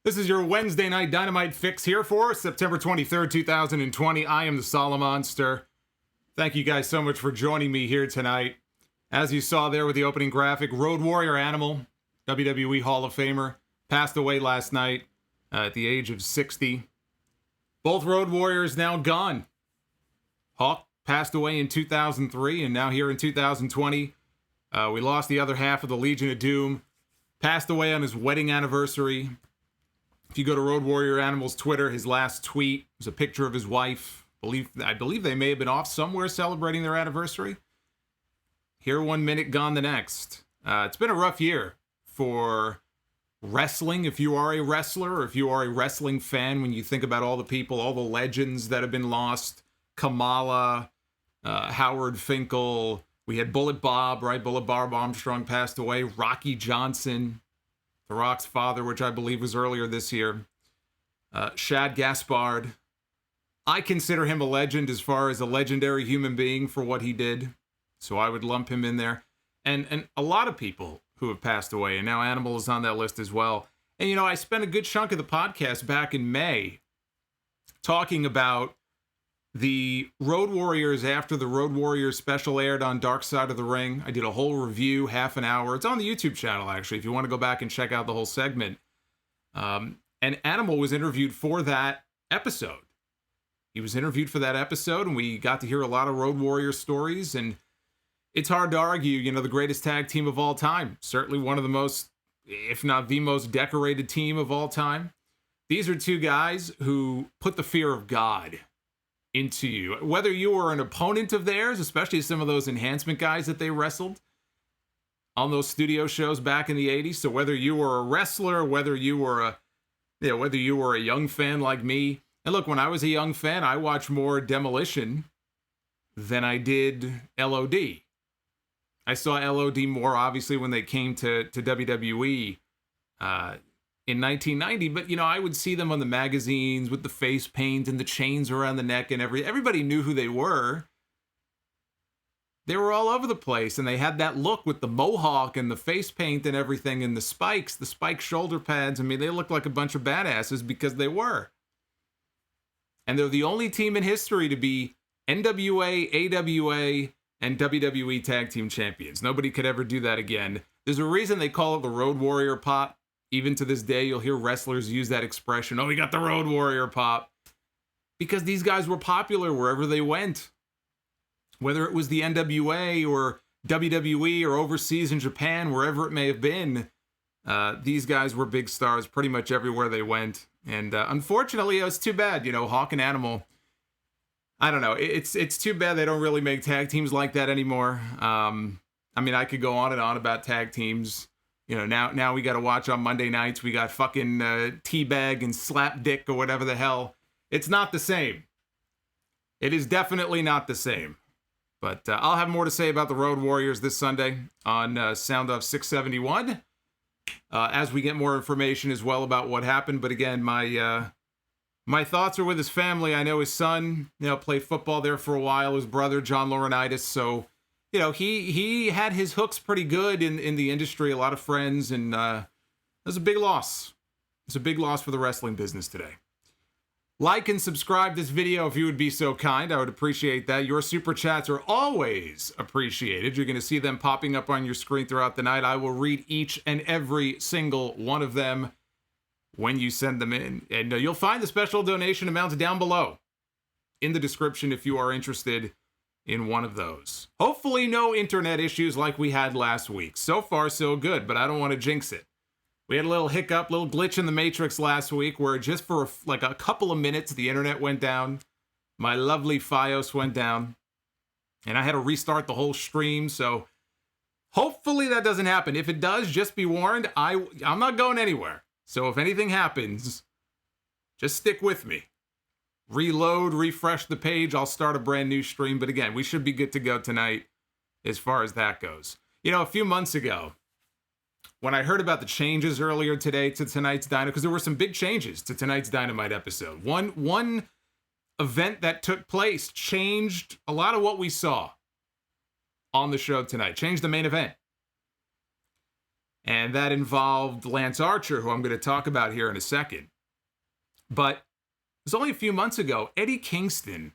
This is your Wednesday night Dynamite fix here for September 23rd, 2020. I am the Solomonster. Thank you guys so much for joining me here tonight. As you saw there with the opening graphic, Road Warrior Animal, WWE Hall of Famer, passed away last night at the age of 60. Both Road Warriors now gone. Hawk passed away in 2003, and now here in 2020, we lost the other half of the Legion of Doom. Passed away on his wedding anniversary. If you go to Road Warrior Animal's Twitter, his last tweet was a picture of his wife. I believe they may have been off somewhere celebrating their anniversary. Here 1 minute, gone the next. It's been a rough year for wrestling. If you are a wrestler, or if you are a wrestling fan, when you think about all the people, all the legends that have been lost, Kamala, Howard Finkel, we had Bullet Bob, right? Bullet Bob Armstrong passed away. Rocky Johnson, The Rock's father, which I believe was earlier this year. Shad Gaspard. I consider him a legend as far as a legendary human being for what he did. So I would lump him in there. And a lot of people who have passed away. And now Animal is on that list as well. And, you know, I spent a good chunk of the podcast back in May talking about the Road Warriors after the Road Warriors special aired on Dark Side of the Ring. I did a whole review, half an hour. It's on the YouTube channel, actually, if you want to go back and check out the whole segment. And Animal was interviewed for that episode. He was interviewed for that episode, and we got to hear a lot of Road Warrior stories. And it's hard to argue, you know, the greatest tag team of all time. Certainly one of the most, if not the most decorated team of all time. These are two guys who put the fear of God into you. Whether you were an opponent of theirs, especially some of those enhancement guys that they wrestled on those studio shows back in the 80s. So whether you were a wrestler, whether you were a young fan like me. And look, when I was a young fan, I watched more Demolition than I did LOD. I saw LOD more, obviously, when they came to WWE in 1990, but, you know, I would see them on the magazines with the face paint and the chains around the neck and everybody knew who they were. They were all over the place, and they had that look with the mohawk and the face paint and everything, and the spikes, the spike shoulder pads. I mean, they looked like a bunch of badasses because they were. And they're the only team in history to be NWA, AWA, and WWE Tag Team Champions. Nobody could ever do that again. There's a reason they call it the Road Warrior Pop. Even to this day, you'll hear wrestlers use that expression, oh, we got the Road Warrior Pop. Because these guys were popular wherever they went. Whether it was the NWA or WWE or overseas in Japan, wherever it may have been, these guys were big stars pretty much everywhere they went. And unfortunately, it's too bad, you know, Hawk and Animal. I don't know. It's too bad they don't really make tag teams like that anymore. I mean, I could go on and on about tag teams. You know, now we got to watch on Monday nights. We got fucking Teabag and Slap Dick or whatever the hell. It's not the same. It is definitely not the same. But I'll have more to say about the Road Warriors this Sunday on Sound Off 671 as we get more information as well about what happened. But again, my thoughts are with his family. I know his son, you know, played football there for a while. His brother, John Laurinaitis, so... You know, he had his hooks pretty good in the industry, a lot of friends, and it was a big loss. It's a big loss for the wrestling business today. Like and subscribe this video if you would be so kind. I would appreciate that. Your super chats are always appreciated. You're going to see them popping up on your screen throughout the night. I will read each and every single one of them when you send them in. And you'll find the special donation amounts down below in the description if you are interested in one of those. Hopefully no internet issues like we had last week. So far, so good, but I don't want to jinx it. We had a little hiccup, little glitch in the Matrix last week where just for like a couple of minutes, the internet went down. My lovely Fios went down. And I had to restart the whole stream, so hopefully that doesn't happen. If it does, just be warned, I'm not going anywhere. So if anything happens, just stick with me. Reload, refresh the page, I'll start a brand new stream. But again, we should be good to go tonight as far as that goes. You know, a few months ago, when I heard about the changes earlier today to tonight's Dynamite, because there were some big changes to tonight's Dynamite episode. One event that took place changed a lot of what we saw on the show tonight. Changed the main event. And that involved Lance Archer, who I'm going to talk about here in a second. But it was only a few months ago, Eddie Kingston,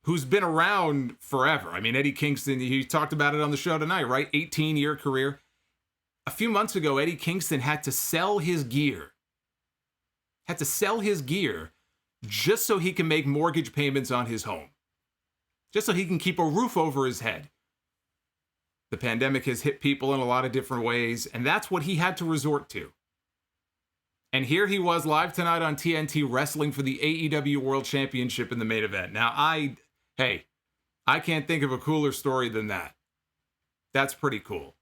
who's been around forever. I mean, Eddie Kingston, he talked about it on the show tonight, right? 18-year career. A few months ago, Eddie Kingston had to sell his gear. Just so he can make mortgage payments on his home. Just so he can keep a roof over his head. The pandemic has hit people in a lot of different ways, and that's what he had to resort to. And here he was live tonight on TNT wrestling for the AEW World Championship in the main event. Now, I can't think of a cooler story than that. That's pretty cool.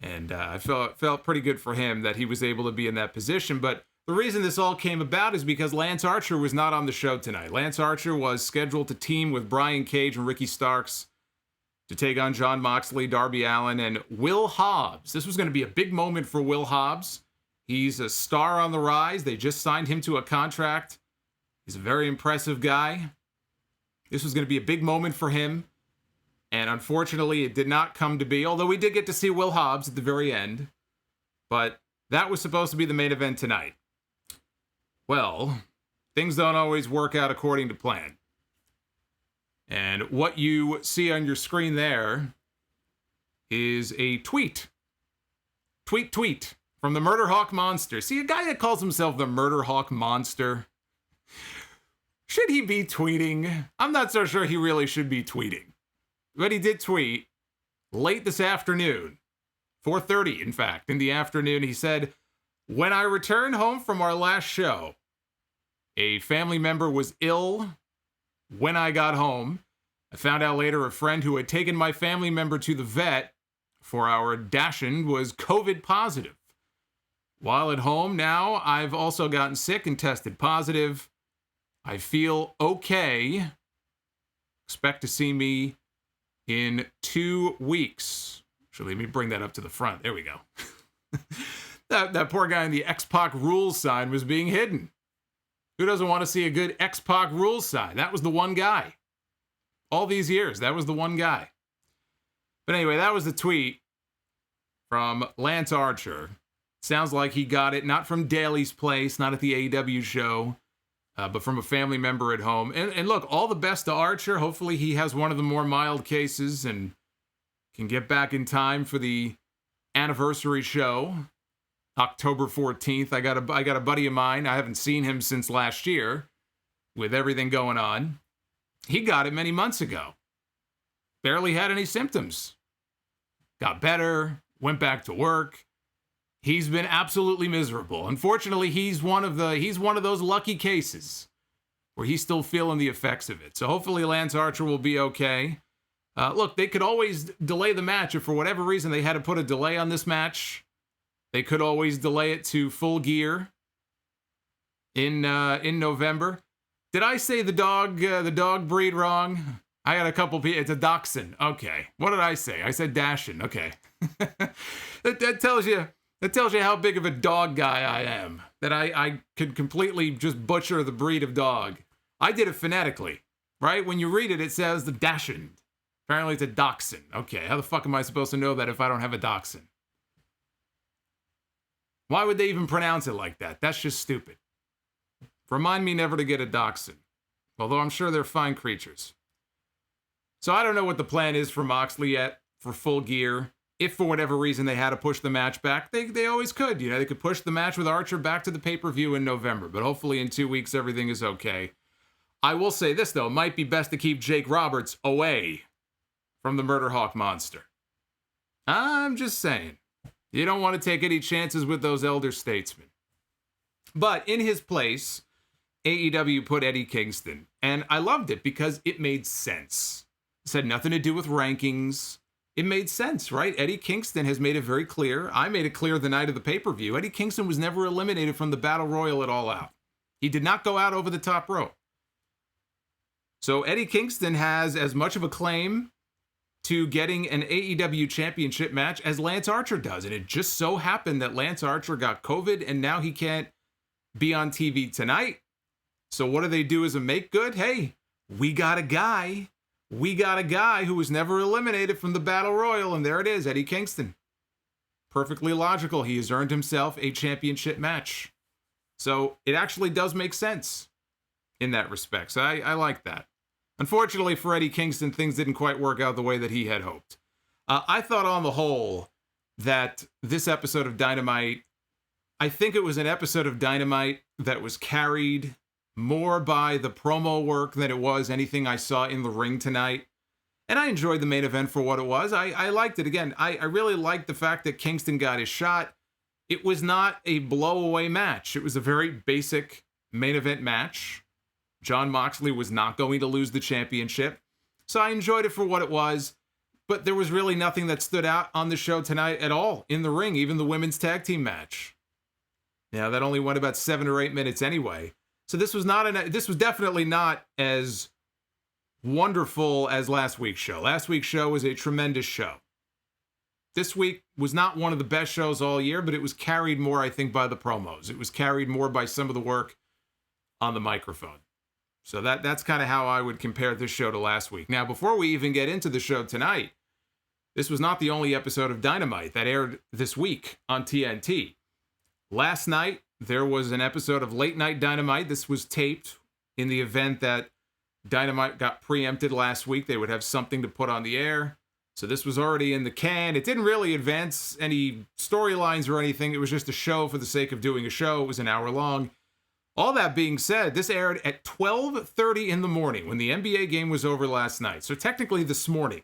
And I felt pretty good for him that he was able to be in that position. But the reason this all came about is because Lance Archer was not on the show tonight. Lance Archer was scheduled to team with Brian Cage and Ricky Starks to take on Jon Moxley, Darby Allin, and Will Hobbs. This was going to be a big moment for Will Hobbs. He's a star on the rise. They just signed him to a contract. He's a very impressive guy. This was going to be a big moment for him. And unfortunately, it did not come to be, although we did get to see Will Hobbs at the very end. But that was supposed to be the main event tonight. Well, things don't always work out according to plan. And what you see on your screen there is a tweet. Tweet from the Murder Hawk Monster. See, a guy that calls himself the Murder Hawk Monster. Should he be tweeting? I'm not so sure he really should be tweeting. But he did tweet late this afternoon, 4:30, in fact, in the afternoon. He said, "When I returned home from our last show, a family member was ill. When I got home, I found out later a friend who had taken my family member to the vet for our Dashin was COVID positive. While at home now, I've also gotten sick and tested positive. I feel okay. Expect to see me in 2 weeks." Actually, let me bring that up to the front. There we go. that poor guy in the X-Pac rules sign was being hidden. Who doesn't want to see a good X-Pac rules sign? That was the one guy. All these years, that was the one guy. But anyway, that was the tweet from Lance Archer. Sounds like he got it not from Daly's place, not at the AEW show, but from a family member at home. And look, all the best to Archer. Hopefully he has one of the more mild cases and can get back in time for the anniversary show, October 14th. I got a buddy of mine. I haven't seen him since last year with everything going on. He got it many months ago. Barely had any symptoms. Got better, went back to work. He's been absolutely miserable. Unfortunately, he's one of those lucky cases where he's still feeling the effects of it. So hopefully Lance Archer will be okay. Look, they could always delay the match if for whatever reason they had to put a delay on this match. They could always delay it to Full Gear in November. Did I say the dog breed wrong? I got a couple people. It's a dachshund. Okay. What did I say? I said Dashin. Okay. that tells you how big of a dog guy I am. That I could completely just butcher the breed of dog. I did it phonetically, right? When you read it, it says the Dachshund. Apparently it's a dachshund. Okay, how the fuck am I supposed to know that if I don't have a dachshund? Why would they even pronounce it like that? That's just stupid. Remind me never to get a dachshund. Although I'm sure they're fine creatures. So I don't know what the plan is for Moxley yet, for Full Gear. If for whatever reason they had to push the match back, they always could. You know, they could push the match with Archer back to the pay-per-view in November. But hopefully in 2 weeks everything is okay. I will say this, though. It might be best to keep Jake Roberts away from the Murder Hawk Monster. I'm just saying. You don't want to take any chances with those elder statesmen. But in his place, AEW put Eddie Kingston. And I loved it because it made sense. It had nothing to do with rankings. It made sense, right? Eddie Kingston has made it very clear. I made it clear the night of the pay-per-view. Eddie Kingston was never eliminated from the Battle Royal at All Out. He did not go out over the top rope. So Eddie Kingston has as much of a claim to getting an AEW championship match as Lance Archer does. And it just so happened that Lance Archer got COVID and now he can't be on TV tonight. So what do they do as a make good? Hey, we got a guy who was never eliminated from the Battle Royal, and there it is, Eddie Kingston. perfectly logical. He has earned himself a championship match. So it actually does make sense in that respect. So I like that. Unfortunately for Eddie Kingston, things didn't quite work out the way that he had hoped. I thought on the whole that this episode of Dynamite, I think it was an episode of Dynamite that was carried more by the promo work than it was anything I saw in the ring tonight. And I enjoyed the main event for what it was. I liked it. Again, I really liked the fact that Kingston got his shot. It was not a blow-away match. It was a very basic main event match. Jon Moxley was not going to lose the championship. So I enjoyed it for what it was. But there was really nothing that stood out on the show tonight at all in the ring, even the women's tag team match. Yeah, that only went about 7 or 8 minutes anyway. So this was definitely not as wonderful as last week's show. Last week's show was a tremendous show. This week was not one of the best shows all year, but it was carried more, I think, by the promos. It was carried more by some of the work on the microphone. So that's kind of how I would compare this show to last week. Now, before we even get into the show tonight, this was not the only episode of Dynamite that aired this week on TNT. Last night, there was an episode of Late Night Dynamite. This was taped in the event that Dynamite got preempted last week. They would have something to put on the air. So this was already in the can. It didn't really advance any storylines or anything. It was just a show for the sake of doing a show. It was an hour long. All that being said, this aired at 12:30 in the morning when the NBA game was over last night. So technically this morning,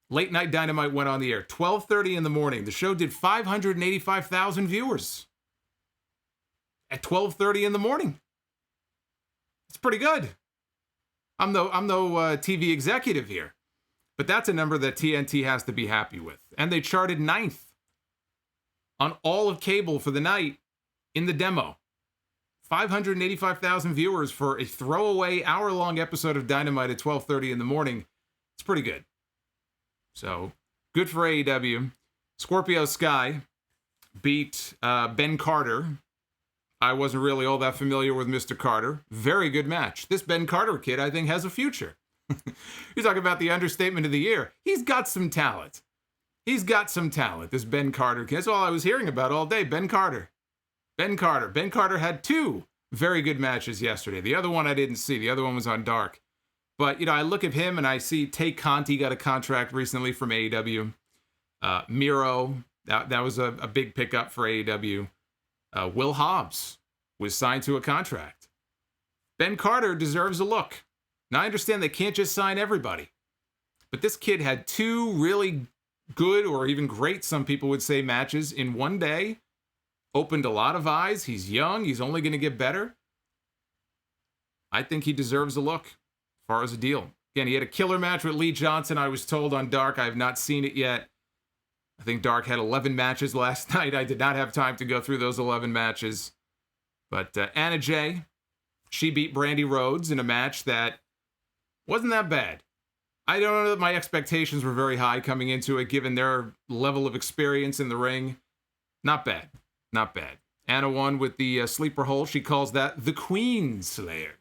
Late Night Dynamite went on the air. 12:30 in the morning. The show did 585,000 viewers at 12:30 in the morning. It's pretty good. I'm no TV executive here, but that's a number that TNT has to be happy with. And they charted 9th on all of cable for the night in the demo. 585,000 viewers for a throwaway hour-long episode of Dynamite at 12:30 in the morning. It's pretty good. So, good for AEW. Scorpio Sky beat Ben Carter. I wasn't really all that familiar with Mr. Carter. Very good match. This Ben Carter kid, I think, has a future. You're talking about the understatement of the year. He's got some talent. He's got some talent, this Ben Carter kid. That's all I was hearing about all day, Ben Carter. Ben Carter. Ben Carter had 2 very good matches yesterday. The other one I didn't see. The other one was on Dark. But, I look at him and I see Tay Conti got a contract recently from AEW. Miro, that was a big pickup for AEW. Will Hobbs was signed to a contract. Ben Carter deserves a look. Now, I understand they can't just sign everybody. But this kid had 2 really good or even great, some people would say, matches in one day. Opened a lot of eyes. He's young. He's only going to get better. I think he deserves a look as far as a deal. Again, he had a killer match with Lee Johnson, I was told, on Dark. I have not seen it yet. I think Dark had 11 matches last night. I did not have time to go through those 11 matches. But Anna Jay, she beat Brandy Rhodes in a match that wasn't that bad. I don't know that my expectations were very high coming into it, given their level of experience in the ring. Not bad. Not bad. Anna won with the sleeper hold. She calls that the Queen Slayer.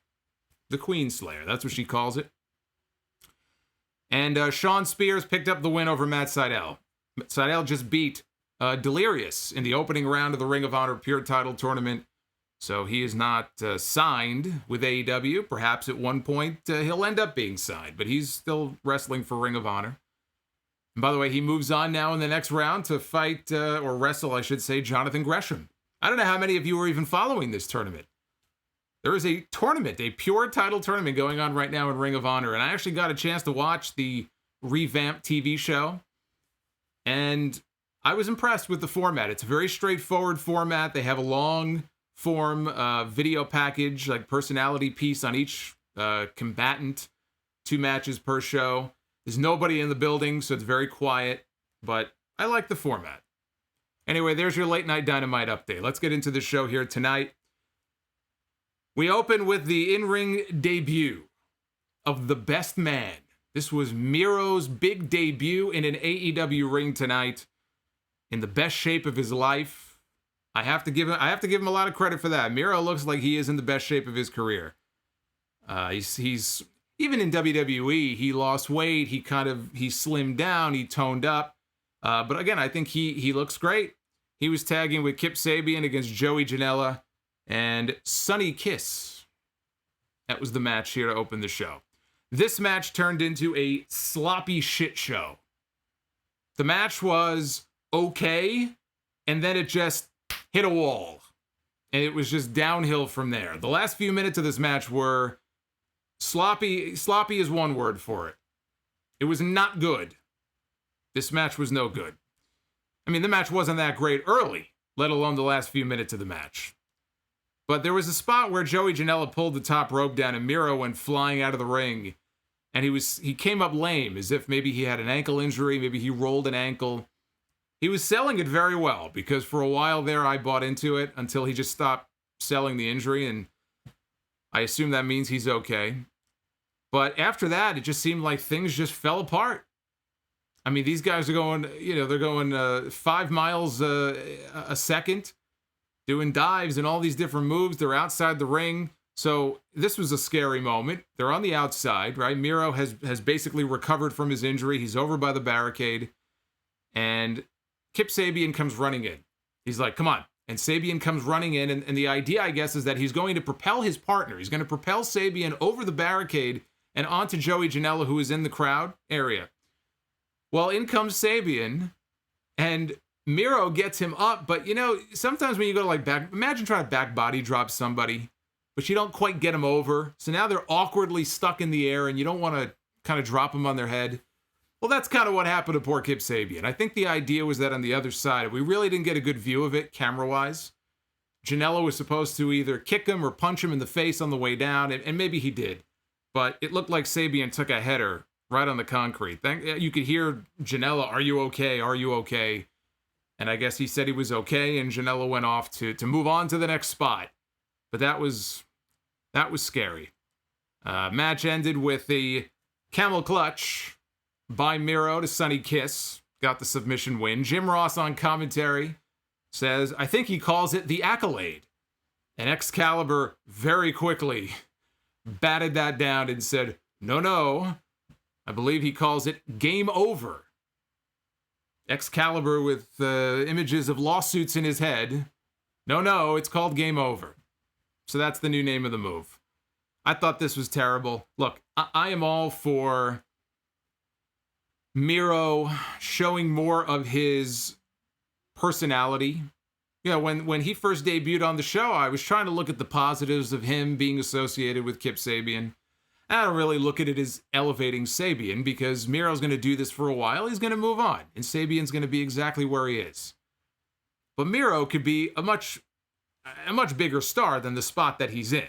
The Queen Slayer. That's what she calls it. And Sean Spears picked up the win over Matt Sydal. Sydal just beat Delirious in the opening round of the Ring of Honor Pure Title Tournament. So he is not signed with AEW. Perhaps at one point he'll end up being signed, but he's still wrestling for Ring of Honor. And by the way, he moves on now in the next round to fight, or wrestle, I should say, Jonathan Gresham. I don't know how many of you are even following this tournament. There is a tournament, a pure title tournament going on right now in Ring of Honor, and I actually got a chance to watch the revamped TV show, and I was impressed with the format. It's a very straightforward format. They have a long-form video package, like personality piece on each combatant, 2 matches per show. There's nobody in the building, so it's very quiet, but I like the format. Anyway, there's your Late Night Dynamite update. Let's get into the show here tonight. We open with the in-ring debut of the Best Man. This was Miro's big debut in an AEW ring tonight, in the best shape of his life. I have to give him a lot of credit for that. Miro looks like he is in the best shape of his career. He's even in WWE, he lost weight, he slimmed down, he toned up. But again, I think he looks great. He was tagging with Kip Sabian against Joey Janela and Sonny Kiss. That was the match here to open the show. This match turned into a sloppy shit show. The match was okay, and then it just hit a wall. And it was just downhill from there. The last few minutes of this match were sloppy. Sloppy is one word for it. It was not good. This match was no good. I mean, the match wasn't that great early, let alone the last few minutes of the match. But there was a spot where Joey Janela pulled the top rope down and Miro went flying out of the ring. And he came up lame, as if maybe he had an ankle injury, maybe he rolled an ankle. He was selling it very well, because for a while there I bought into it until he just stopped selling the injury, and I assume that means he's okay. But after that, it just seemed like things just fell apart. I mean, these guys are going, they're going 5 miles a second, doing dives and all these different moves. They're outside the ring. So this was a scary moment. They're on the outside, right? Miro has basically recovered from his injury. He's over by the barricade. And Kip Sabian comes running in. He's like, come on. And Sabian comes running in. And the idea, I guess, is that he's going to propel his partner. He's going to propel Sabian over the barricade and onto Joey Janela, who is in the crowd area. Well, in comes Sabian, and Miro gets him up. But, sometimes when you go to imagine trying to back body drop somebody, but you don't quite get them over. So now they're awkwardly stuck in the air, and you don't want to kind of drop them on their head. Well, that's kind of what happened to poor Kip Sabian. I think the idea was that on the other side, we really didn't get a good view of it camera-wise. Janela was supposed to either kick him or punch him in the face on the way down, and maybe he did. But it looked like Sabian took a header right on the concrete. You could hear Janela, are you okay? Are you okay? And I guess he said he was okay, and Janela went off to move on to the next spot. But that was scary. Match ended with the camel clutch by Miro to Sonny Kiss. Got the submission win. Jim Ross on commentary says, I think he calls it the accolade. And Excalibur very quickly batted that down and said, no. I believe he calls it game over. Excalibur with images of lawsuits in his head. No, it's called game over. So that's the new name of the move. I thought this was terrible. Look, I am all for Miro showing more of his personality. When he first debuted on the show, I was trying to look at the positives of him being associated with Kip Sabian. I don't really look at it as elevating Sabian, because Miro's going to do this for a while. He's going to move on, and Sabian's going to be exactly where he is. But Miro could be a much bigger star than the spot that he's in.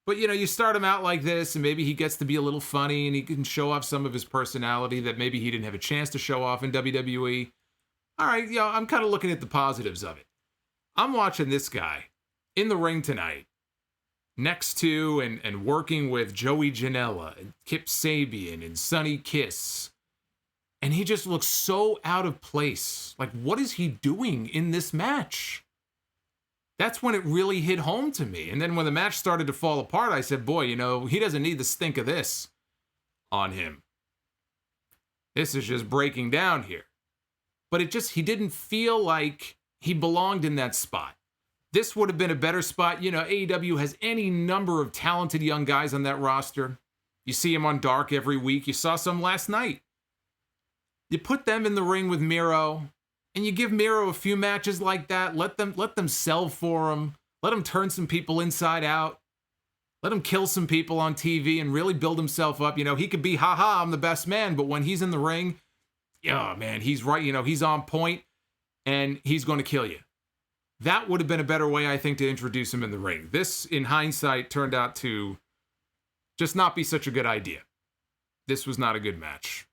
But, you start him out like this, and maybe he gets to be a little funny, and he can show off some of his personality that maybe he didn't have a chance to show off in WWE. All right, I'm kind of looking at the positives of it. I'm watching this guy in the ring tonight, next to and working with Joey Janela and Kip Sabian and Sonny Kiss. And he just looks so out of place. Like, what is he doing in this match? That's when it really hit home to me. And then when the match started to fall apart, I said, boy, he doesn't need the stink of this on him. This is just breaking down here. But he didn't feel like he belonged in that spot. This would have been a better spot. AEW has any number of talented young guys on that roster. You see them on Dark every week. You saw some last night. You put them in the ring with Miro, and you give Miro a few matches like that. Let them sell for him. Let him turn some people inside out. Let him kill some people on TV and really build himself up. He could be, I'm the best man. But when he's in the ring, man, he's right. He's on point, and he's going to kill you. That would have been a better way, I think, to introduce him in the ring. This, in hindsight, turned out to just not be such a good idea. This was not a good match.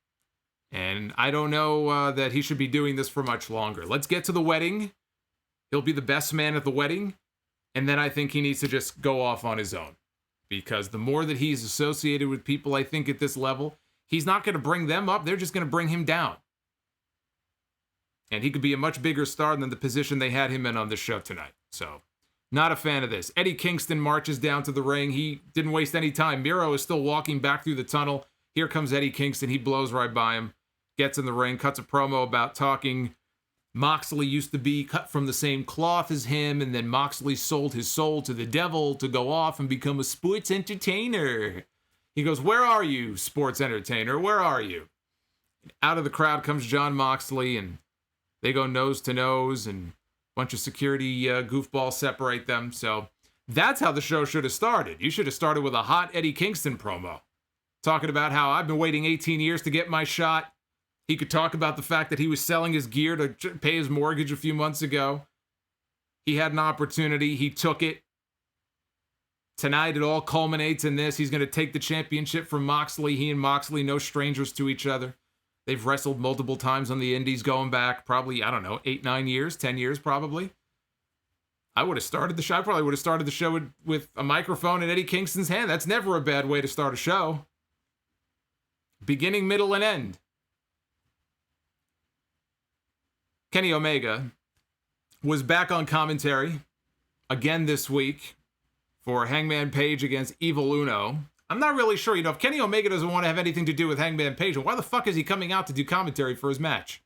And I don't know that he should be doing this for much longer. Let's get to the wedding. He'll be the best man at the wedding. And then I think he needs to just go off on his own. Because the more that he's associated with people, I think, at this level, he's not going to bring them up. They're just going to bring him down. And he could be a much bigger star than the position they had him in on the show tonight. So, not a fan of this. Eddie Kingston marches down to the ring. He didn't waste any time. Miro is still walking back through the tunnel. Here comes Eddie Kingston. He blows right by him. gets in the ring, cuts a promo about talking Moxley used to be cut from the same cloth as him, and then Moxley sold his soul to the devil to go off and become a sports entertainer. He goes, "Where are you, sports entertainer? Where are you?" Out of the crowd comes Jon Moxley, and they go nose to nose, and a bunch of security goofballs separate them. So that's how the show should have started. You should have started with a hot Eddie Kingston promo, talking about how I've been waiting 18 years to get my shot. He could talk about the fact that he was selling his gear to pay his mortgage a few months ago. He had an opportunity. He took it. Tonight, it all culminates in this. He's going to take the championship from Moxley. He and Moxley, no strangers to each other. They've wrestled multiple times on the indies going back probably, 8, 9 years, 10 years probably. I would have started the show. I probably would have started the show with a microphone in Eddie Kingston's hand. That's never a bad way to start a show. Beginning, middle, and end. Kenny Omega was back on commentary again this week for Hangman Page against Evil Uno. I'm not really sure, if Kenny Omega doesn't want to have anything to do with Hangman Page, why the fuck is he coming out to do commentary for his match?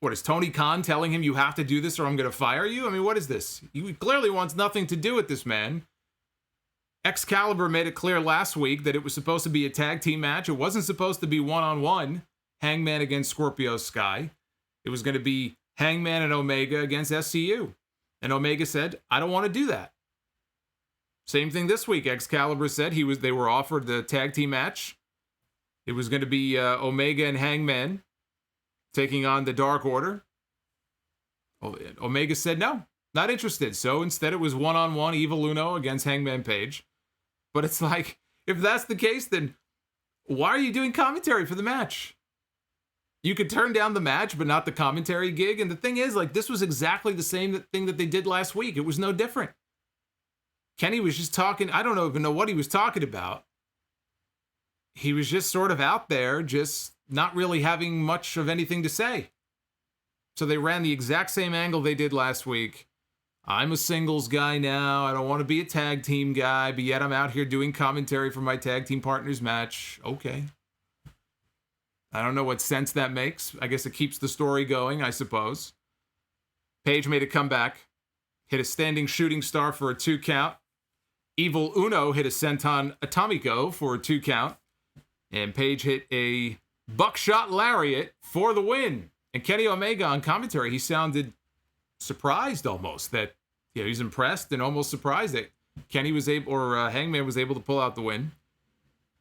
What, is Tony Khan telling him you have to do this or I'm going to fire you? I mean, what is this? He clearly wants nothing to do with this man. Excalibur made it clear last week that it was supposed to be a tag team match. It wasn't supposed to be one-on-one, Hangman against Scorpio Sky. It was going to be Hangman and Omega against SCU. And Omega said, I don't want to do that. Same thing this week. Excalibur said they were offered the tag team match. It was going to be Omega and Hangman taking on the Dark Order. Omega said no, not interested. So instead it was one-on-one Evil Uno against Hangman Page. But it's like, if that's the case, then why are you doing commentary for the match? You could turn down the match, but not the commentary gig. And the thing is, this was exactly the same thing that they did last week. It was no different. Kenny was just talking. I don't even know what he was talking about. He was just sort of out there, just not really having much of anything to say. So they ran the exact same angle they did last week. I'm a singles guy now. I don't want to be a tag team guy, but yet I'm out here doing commentary for my tag team partner's match. Okay. I don't know what sense that makes. I guess it keeps the story going, I suppose. Page made a comeback, hit a standing shooting star for a 2 count. Evil Uno hit a senton atomico for a 2 count. And Page hit a buckshot lariat for the win. And Kenny Omega on commentary, he sounded surprised almost that, he's impressed and almost surprised that Kenny was able, or Hangman was able to pull out the win.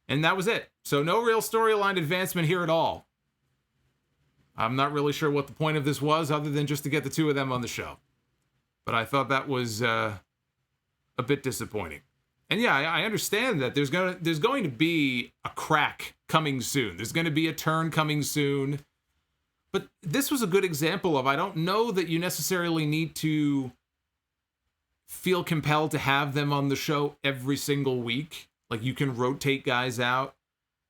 And that was it. So no real storyline advancement here at all. I'm not really sure what the point of this was other than just to get the two of them on the show. But I thought that was a bit disappointing. And yeah, I understand that there's going to be a crack coming soon. There's going to be a turn coming soon. But this was a good example of, I don't know that you necessarily need to feel compelled to have them on the show every single week. You can rotate guys out.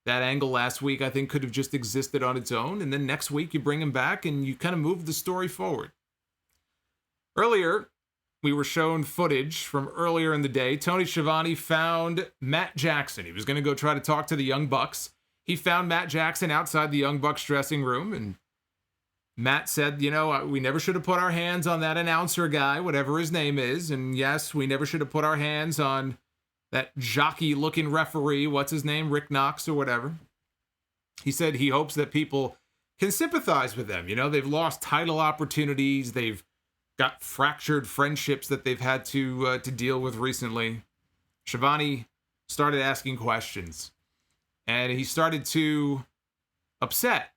That angle last week, I think, could have just existed on its own. And then next week, you bring him back and you kind of move the story forward. Earlier, we were shown footage from earlier in the day. Tony Schiavone found Matt Jackson. He was going to go try to talk to the Young Bucks. He found Matt Jackson outside the Young Bucks dressing room. And Matt said, we never should have put our hands on that announcer guy, whatever his name is. And yes, we never should have put our hands on that jockey-looking referee, what's his name, Rick Knox or whatever. He said he hopes that people can sympathize with them. They've lost title opportunities. They've got fractured friendships that they've had to deal with recently. Schiavone started asking questions. And he started to upset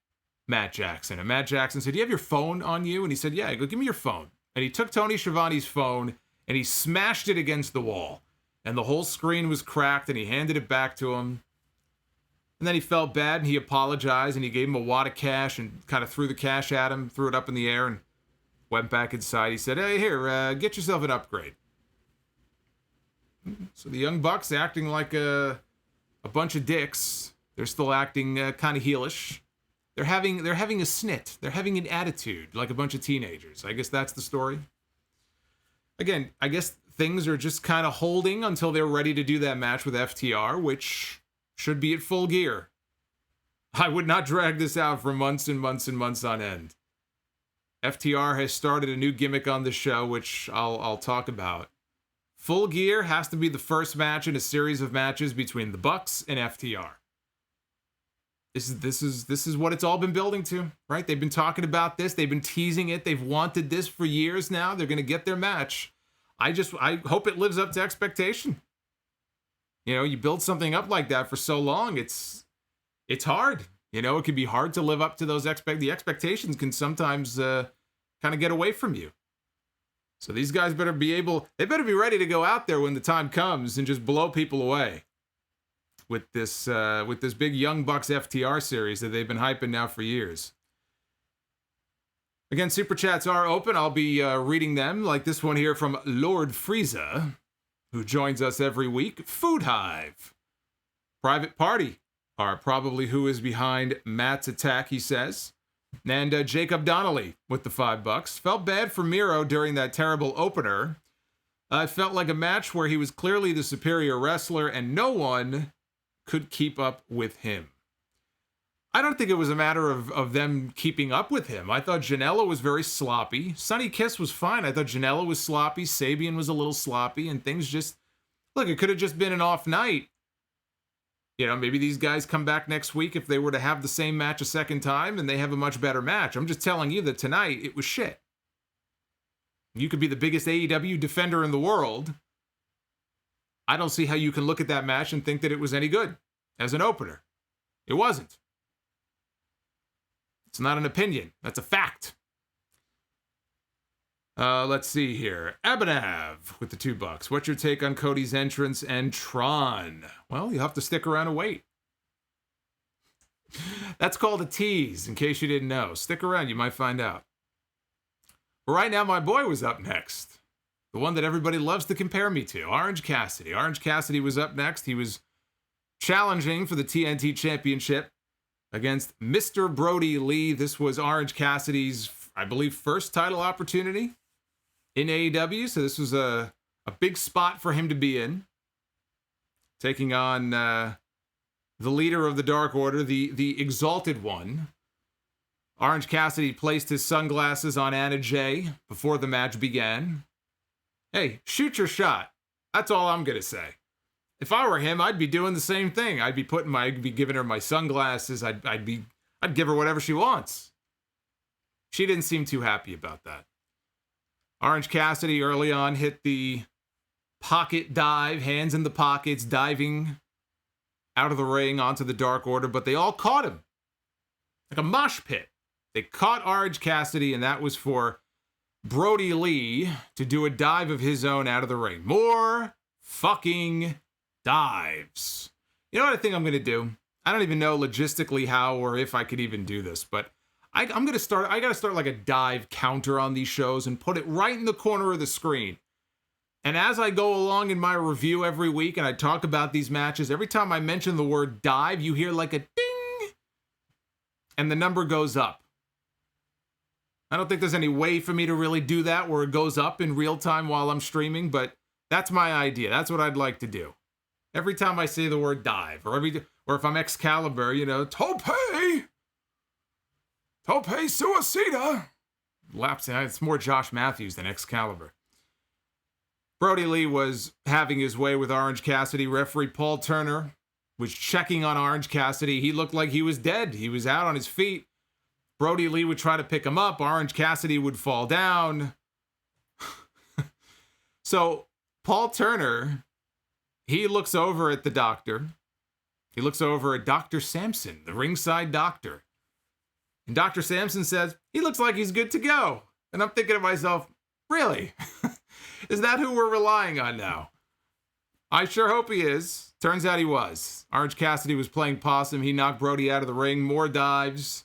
Matt Jackson. And Matt Jackson said, "Do you have your phone on you?" And he said, "Yeah." He goes, "Give me your phone." And he took Tony Schiavone's phone and he smashed it against the wall. And the whole screen was cracked, and he handed it back to him. And then he felt bad, and he apologized, and he gave him a wad of cash and kind of threw the cash at him, threw it up in the air, and went back inside. He said, "Hey, here, get yourself an upgrade." So the Young Bucks acting like a bunch of dicks. They're still acting kind of heelish. They're having a snit. They're having an attitude like a bunch of teenagers. I guess that's the story. Again, I guess things are just kind of holding until they're ready to do that match with FTR, which should be at full gear. I would not drag this out for months and months and months on end. FTR has started a new gimmick on the show, which I'll talk about. Full Gear has to be the first match in a series of matches between the Bucks and FTR. This is what it's all been building to, right? They've been talking about this. They've been teasing it. They've wanted this for years now. They're going to get their match. I hope it lives up to expectation. You know, you build something up like that for so long, it's hard. You know, it can be hard to live up to those the expectations can sometimes kind of get away from you. So these guys better be ready to go out there when the time comes and just blow people away with this big Young Bucks FTR series that they've been hyping now for years. Again, Super Chats are open. I'll be reading them, like this one here from Lord Frieza, who joins us every week. Food Hive. Private Party are probably who is behind Matt's attack, he says. And Jacob Donnelly with the $5. Felt bad for Miro during that terrible opener. It felt like a match where he was clearly the superior wrestler and no one could keep up with him. I don't think it was a matter of them keeping up with him. I thought Janela was very sloppy. Sonny Kiss was fine. I thought Janela was sloppy. Sabian was a little sloppy, and things just... Look, it could have just been an off night. You know, maybe these guys come back next week if they were to have the same match a second time, and they have a much better match. I'm just telling you that tonight, it was shit. You could be the biggest AEW defender in the world. I don't see how you can look at that match and think that it was any good as an opener. It wasn't. It's not an opinion. That's a fact. Let's see here. Abhinav with the $2. What's your take on Cody's entrance and Tron? Well, you'll have to stick around and wait. That's called a tease, in case you didn't know. Stick around, you might find out. But right now, my boy was up next. The one that everybody loves to compare me to, Orange Cassidy. Orange Cassidy was up next. He was challenging for the TNT Championship against Mr. Brodie Lee. This was Orange Cassidy's, I believe, first title opportunity in AEW. So this was a big spot for him to be in. Taking on the leader of the Dark Order, the Exalted One. Orange Cassidy placed his sunglasses on Anna Jay before the match began. Hey, shoot your shot. That's all I'm going to say. If I were him, I'd be doing the same thing. I'd be giving her my sunglasses. I'd give her whatever she wants. She didn't seem too happy about that. Orange Cassidy early on hit the pocket dive, hands in the pockets, diving out of the ring onto the Dark Order, but they all caught him. Like a mosh pit. They caught Orange Cassidy, and that was for Brodie Lee to do a dive of his own out of the ring. More fucking dives. You know what I think I'm going to do? I don't even know logistically how or if I could even do this, but I got to start like a dive counter on these shows and put it right in the corner of the screen. And as I go along in my review every week and I talk about these matches, every time I mention the word dive, you hear like a ding, and the number goes up. I don't think there's any way for me to really do that where it goes up in real time while I'm streaming, but that's my idea. That's what I'd like to do. Every time I say the word dive, or if I'm Excalibur, you know, Tope Suicida. Laps. It's more Josh Matthews than Excalibur. Brodie Lee was having his way with Orange Cassidy. Referee Paul Turner was checking on Orange Cassidy. He looked like he was dead. He was out on his feet. Brodie Lee would try to pick him up. Orange Cassidy would fall down. So Paul Turner, he looks over at the doctor. He looks over at Dr. Sampson, the ringside doctor. And Dr. Sampson says, he looks like he's good to go. And I'm thinking to myself, really? Is that who we're relying on now? I sure hope he is. Turns out he was. Orange Cassidy was playing possum. He knocked Brodie out of the ring. More dives.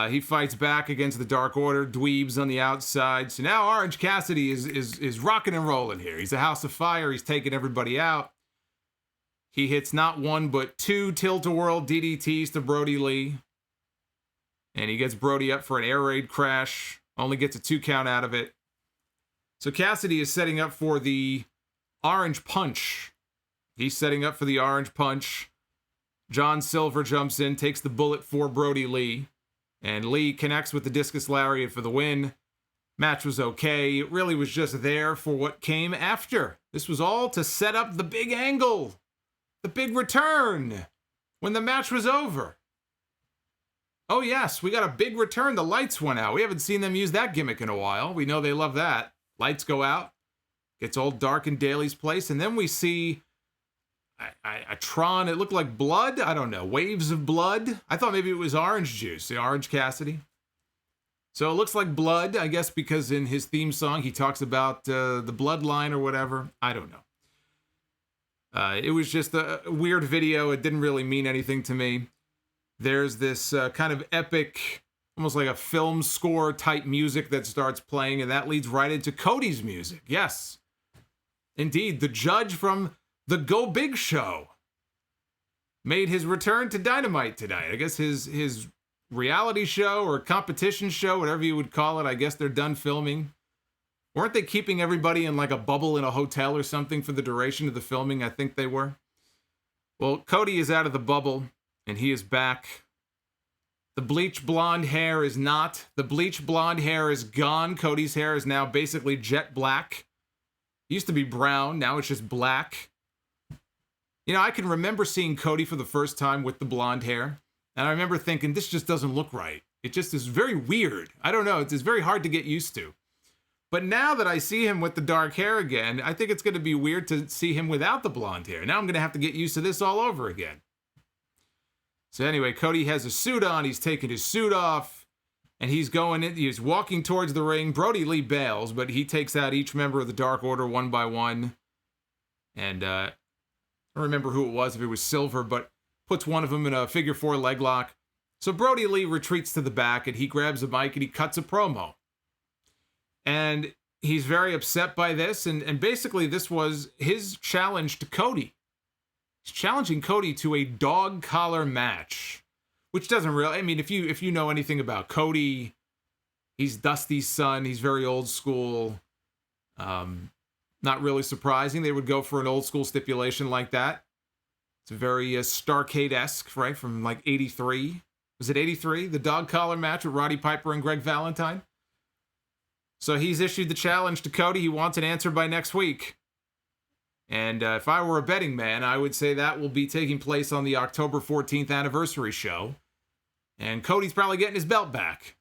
He fights back against the Dark Order. Dweebs on the outside. So now Orange Cassidy is rocking and rolling here. He's a house of fire. He's taking everybody out. He hits not one but two tilt-a-whirl DDTs to Brodie Lee. And he gets Brodie up for an air raid crash. Only gets a 2 count out of it. So Cassidy is setting up for the Orange Punch. He's setting up for the Orange Punch. John Silver jumps in, takes the bullet for Brodie Lee, and Lee connects with the discus lariat for the win. Match was okay. It really was just there for what came after. This was all to set up the big angle, the big return, when the match was over. Oh yes, we got a big return. The lights went out. We haven't seen them use that gimmick in a while. We know they love that. Lights go out. Gets all dark in Daly's place. And then we see a Tron. It looked like blood. I don't know. Waves of blood. I thought maybe it was orange juice. The Orange Cassidy. So it looks like blood, I guess, because in his theme song, he talks about the bloodline or whatever. I don't know. It was just a weird video. It didn't really mean anything to me. There's this kind of epic, almost like a film score type music that starts playing, and that leads right into Cody's music. Yes, indeed, the judge from the Go Big show made his return to Dynamite tonight. I guess his reality show or competition show, whatever you would call it. I guess they're done filming. Weren't they keeping everybody in like a bubble in a hotel or something for the duration of the filming? I think they were. Well, Cody is out of the bubble. And he is back. The bleach blonde hair is not. The bleach blonde hair is gone. Cody's hair is now basically jet black. It used to be brown. Now it's just black. You know, I can remember seeing Cody for the first time with the blonde hair. And I remember thinking, this just doesn't look right. It just is very weird. I don't know. It's very hard to get used to. But now that I see him with the dark hair again, I think it's going to be weird to see him without the blonde hair. Now I'm going to have to get used to this all over again. So anyway, Cody has a suit on. He's taking his suit off, and he's going in. He's walking towards the ring. Brodie Lee bails, but he takes out each member of the Dark Order one by one. And I don't remember who it was, if it was Silver, but puts one of them in a figure four leg lock. So Brodie Lee retreats to the back, and he grabs a mic, and he cuts a promo. And he's very upset by this, and basically this was his challenge to Cody. He's challenging Cody to a dog collar match, which doesn't really, I mean, if you know anything about Cody, he's Dusty's son. He's very old school. Not really surprising. They would go for an old school stipulation like that. It's very Starrcade-esque, right? From like 83. Was it 83? The dog collar match with Roddy Piper and Greg Valentine. So he's issued the challenge to Cody. He wants an answer by next week. And if I were a betting man, I would say that will be taking place on the October 14th anniversary show. And Cody's probably getting his belt back.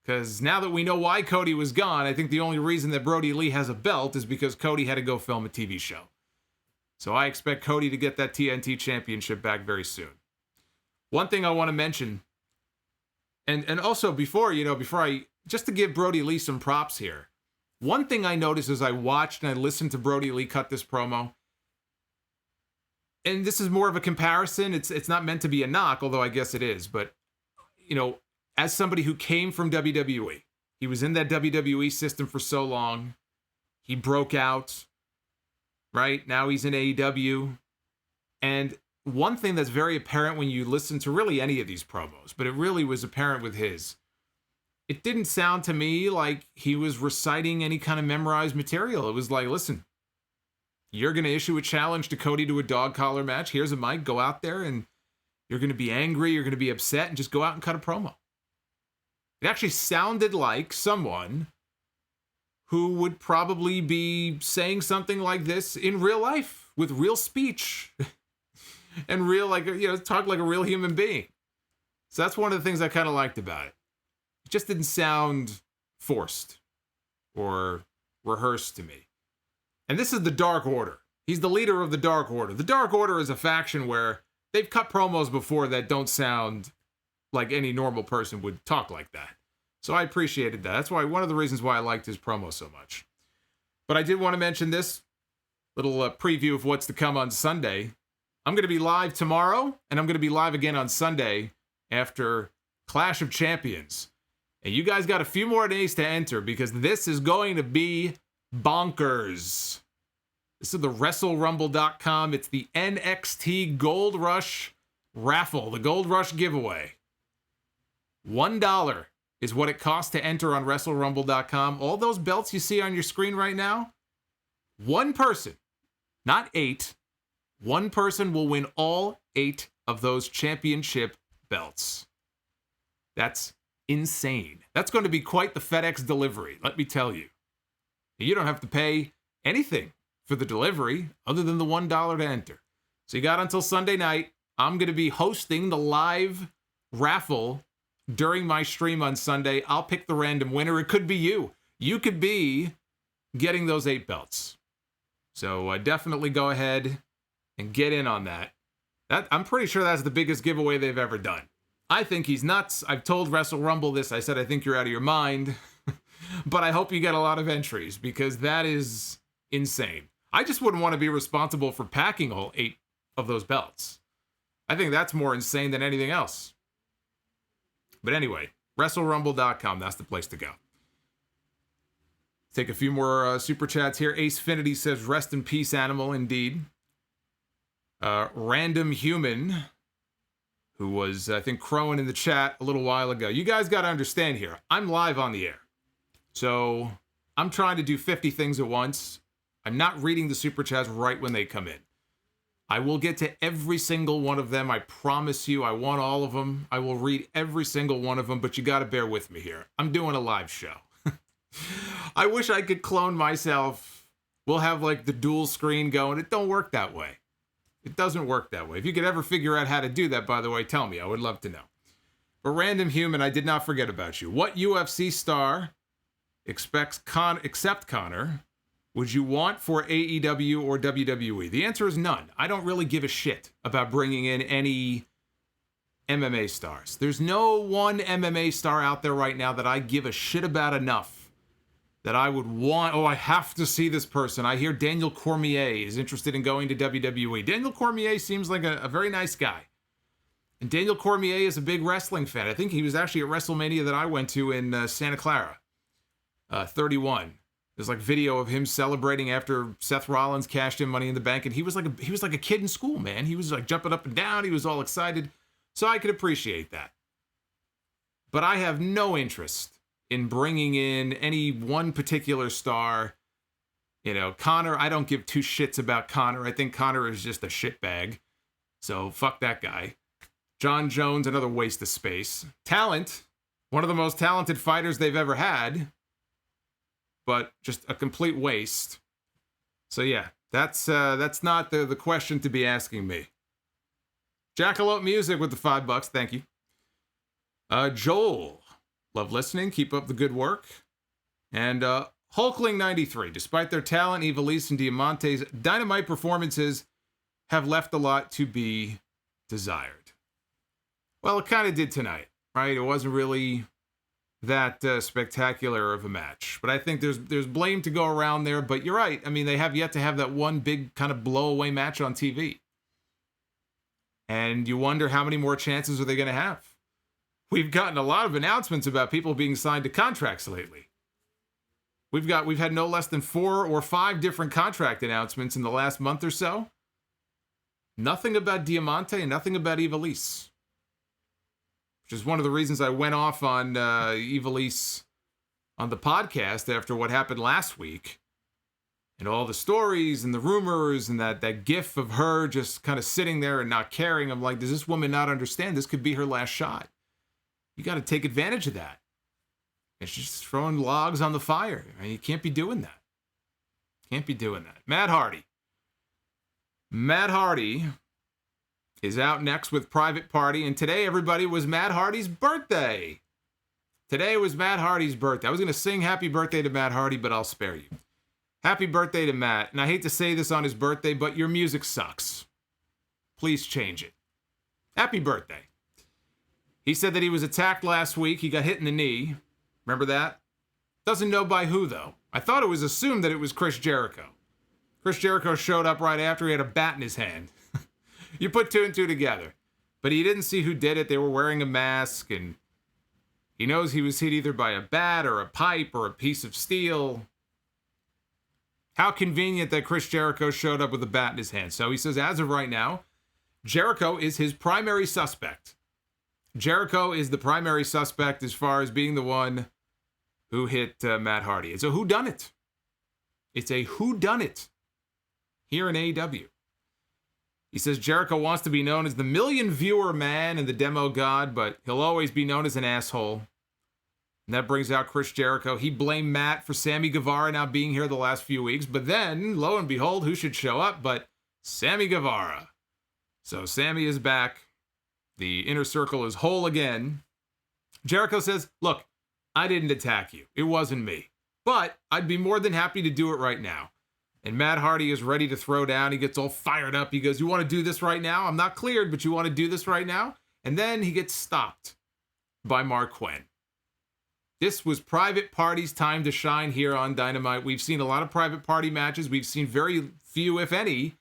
Because now that we know why Cody was gone, I think the only reason that Brodie Lee has a belt is because Cody had to go film a TV show. So I expect Cody to get that TNT championship back very soon. One thing I want to mention, and also before I, just to give Brodie Lee some props here, one thing I noticed as I watched and I listened to Brodie Lee cut this promo, and this is more of a comparison, it's not meant to be a knock, although I guess it is, but, you know, as somebody who came from WWE, he was in that WWE system for so long, he broke out, right? Now he's in AEW, and one thing that's very apparent when you listen to really any of these promos, but it really was apparent with his, it didn't sound to me like he was reciting any kind of memorized material. It was like, listen, you're going to issue a challenge to Cody to a dog collar match. Here's a mic. Go out there and you're going to be angry. You're going to be upset and just go out and cut a promo. It actually sounded like someone who would probably be saying something like this in real life with real speech and real, like, you know, talk like a real human being. So that's one of the things I kind of liked about it. It just didn't sound forced or rehearsed to me. And this is the Dark Order. He's the leader of the Dark Order. The Dark Order is a faction where they've cut promos before that don't sound like any normal person would talk like that. So I appreciated that. That's why one of the reasons why I liked his promo so much. But I did want to mention this little preview of what's to come on Sunday. I'm going to be live tomorrow, and I'm going to be live again on Sunday after Clash of Champions. And you guys got a few more days to enter because this is going to be bonkers. This is the WrestleRumble.com. It's the NXT Gold Rush raffle, the Gold Rush giveaway. $1 is what it costs to enter on WrestleRumble.com. All those belts you see on your screen right now, one person, not 8, one person will win all 8 of those championship belts. That's insane. That's going to be quite the FedEx delivery, let me tell you. You don't have to pay anything for the delivery other than the $1 to enter. So you got until Sunday night. I'm going to be hosting the live raffle during my stream on Sunday. I'll pick the random winner. It could be you. You could be getting those 8 belts. So definitely go ahead and get in on that. I'm pretty sure that's the biggest giveaway they've ever done. I think he's nuts. I've told Wrestle Rumble this. I said, I think you're out of your mind. But I hope you get a lot of entries because that is insane. I just wouldn't want to be responsible for packing all 8 of those belts. I think that's more insane than anything else. But anyway, WrestleRumble.com, that's the place to go. Take a few more super chats here. Ace Finity says, rest in peace, animal, indeed. Random Human, who was, I think, crowing in the chat a little while ago. You guys got to understand here, I'm live on the air. So I'm trying to do 50 things at once. I'm not reading the super chats right when they come in. I will get to every single one of them. I promise you, I want all of them. I will read every single one of them, but you got to bear with me here. I'm doing a live show. I wish I could clone myself. We'll have like the dual screen going. It don't work that way. It doesn't work that way. If you could ever figure out how to do that, by the way, tell me. I would love to know. But Random Human, I did not forget about you. What UFC star except Connor would you want for AEW or WWE? The answer is none. I don't really give a shit about bringing in any MMA stars. There's no one MMA star out there right now that I give a shit about enough that I would want. Oh, I have to see this person. I hear Daniel Cormier is interested in going to WWE. Daniel Cormier seems like a very nice guy. And Daniel Cormier is a big wrestling fan. I think he was actually at WrestleMania that I went to in Santa Clara. 31. There's like video of him celebrating after Seth Rollins cashed in Money in the Bank, and he was like a kid in school, man. He was like jumping up and down. He was all excited. So I could appreciate that. But I have no interest in bringing in any one particular star. You know, Connor, I don't give 2 shits about Connor. I think Connor is just a shitbag. So fuck that guy. John Jones, another waste of space. Talent, one of the most talented fighters they've ever had, but just a complete waste. So yeah, that's not the question to be asking me. Jackalope Music with the $5, thank you. Joel, love listening, keep up the good work. And Hulkling93, despite their talent, Ivelisse and Diamante's Dynamite performances have left a lot to be desired. Well, it kind of did tonight, right? It wasn't really that spectacular of a match. But I think there's blame to go around there. But you're right. I mean, they have yet to have that one big kind of blow-away match on TV. And you wonder how many more chances are they going to have? We've gotten a lot of announcements about people being signed to contracts lately. We've had no less than 4 or 5 different contract announcements in the last month or so. Nothing about Diamante and nothing about Ivelisse. Which is one of the reasons I went off on Ivelisse on the podcast after what happened last week. And all the stories and the rumors and that gif of her just kind of sitting there and not caring. I'm like, does this woman not understand? This could be her last shot. You got to take advantage of that. And she's just throwing logs on the fire. I mean, you can't be doing that. Can't be doing that. Matt Hardy is out next with Private Party. And today, everybody, was Matt Hardy's birthday. Today was Matt Hardy's birthday. I was going to sing happy birthday to Matt Hardy, but I'll spare you. Happy birthday to Matt. And I hate to say this on his birthday, but your music sucks. Please change it. Happy birthday. He said that he was attacked last week. He got hit in the knee. Remember that? Doesn't know by who, though. I thought it was assumed that it was Chris Jericho. Chris Jericho showed up right after. He had a bat in his hand. You put 2 and 2 together. But he didn't see who did it. They were wearing a mask, and he knows he was hit either by a bat or a pipe or a piece of steel. How convenient that Chris Jericho showed up with a bat in his hand. So he says, as of right now, Jericho is his primary suspect. Jericho is the primary suspect as far as being the one who hit Matt Hardy. It's a whodunit. It's a whodunit here in AEW. He says Jericho wants to be known as the million-viewer man and the demo god, but he'll always be known as an asshole. And that brings out Chris Jericho. He blamed Matt for Sammy Guevara not being here the last few weeks, but then, lo and behold, who should show up but Sammy Guevara. So Sammy is back. The inner circle is whole again. Jericho says, look, I didn't attack you. It wasn't me. But I'd be more than happy to do it right now. And Matt Hardy is ready to throw down. He gets all fired up. He goes, you want to do this right now? I'm not cleared, but you want to do this right now? And then he gets stopped by Mark Quinn. This was Private Party's time to shine here on Dynamite. We've seen a lot of Private Party matches. We've seen very few, if any,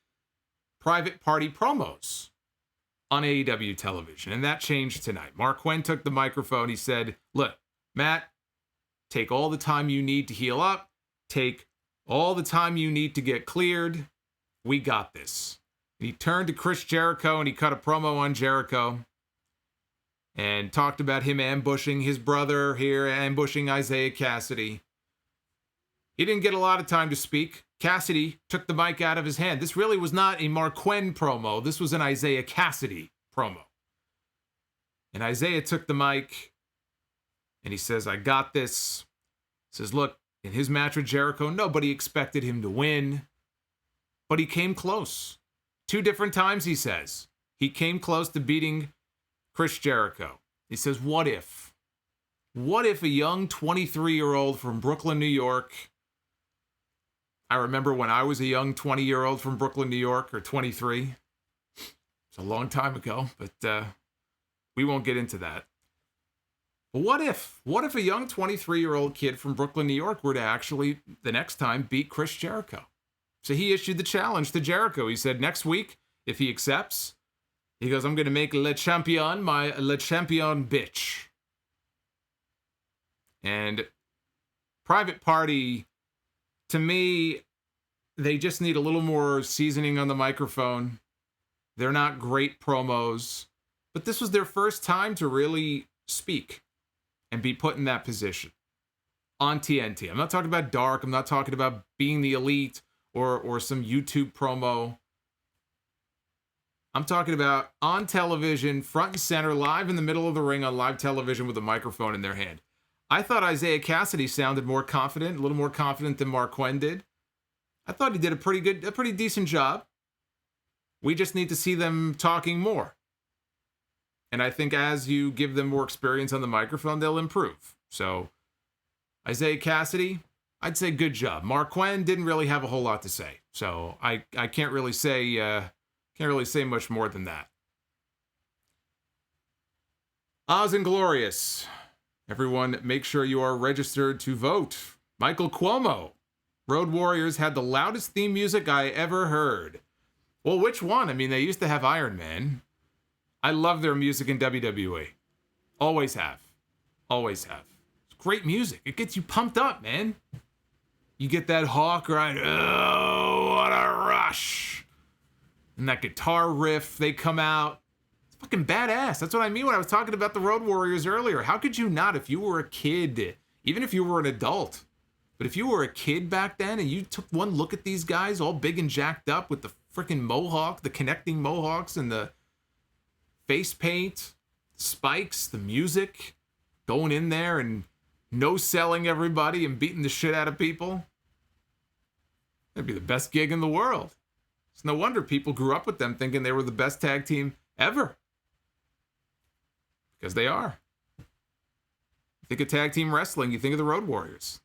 Private Party promos on AEW television. And that changed tonight. Mark Quinn took the microphone. He said, look, Matt, take all the time you need to heal up. Take all the time you need to get cleared. We got this. And he turned to Chris Jericho and he cut a promo on Jericho and talked about him ambushing his brother here, ambushing Isaiah Cassidy. He didn't get a lot of time to speak. Cassidy took the mic out of his hand. This really was not a Mark Quinn promo. This was an Isaiah Cassidy promo. And Isaiah took the mic and he says, I got this. He says, look, in his match with Jericho, nobody expected him to win, but he came close. 2 different times, he says. He came close to beating Chris Jericho. He says, what if? What if a young 23-year-old from Brooklyn, New York, I remember when I was a young 20-year-old from Brooklyn, New York, or 23. It's a long time ago, but we won't get into that. But what if? What if a young 23-year-old kid from Brooklyn, New York were to actually, the next time, beat Chris Jericho? So he issued the challenge to Jericho. He said, next week, if he accepts, he goes, I'm going to make Le Champion my Le Champion bitch. And Private Party, to me, they just need a little more seasoning on the microphone. They're not great promos, but this was their first time to really speak and be put in that position on TNT. I'm not talking about Dark. I'm not talking about being the Elite or some YouTube promo. I'm talking about on television, front and center, live in the middle of the ring on live television with a microphone in their hand. I thought Isaiah Cassidy sounded more confident, a little more confident than Mark Quinn did. I thought he did a pretty decent job. We just need to see them talking more. And I think as you give them more experience on the microphone, they'll improve. So Isaiah Cassidy, I'd say good job. Mark Quinn didn't really have a whole lot to say. So I can't really say much more than that. Oz and Glorious. Everyone, make sure you are registered to vote. Michael Cuomo. Road Warriors had the loudest theme music I ever heard. Well, which one? I mean, they used to have Iron Man. I love their music in WWE. Always have. Always have. It's great music. It gets you pumped up, man. You get that Hawk ride. Oh, what a rush. And that guitar riff, they come out. It's fucking badass. That's what I mean when I was talking about the Road Warriors earlier. How could you not, if you were a kid, even if you were an adult, but if you were a kid back then and you took one look at these guys all big and jacked up with the freaking mohawk, the connecting mohawks and the face paint, spikes, the music, going in there and no-selling everybody and beating the shit out of people, that'd be the best gig in the world. It's no wonder people grew up with them thinking they were the best tag team ever. Because they are. You think of tag team wrestling, you think of the Road Warriors.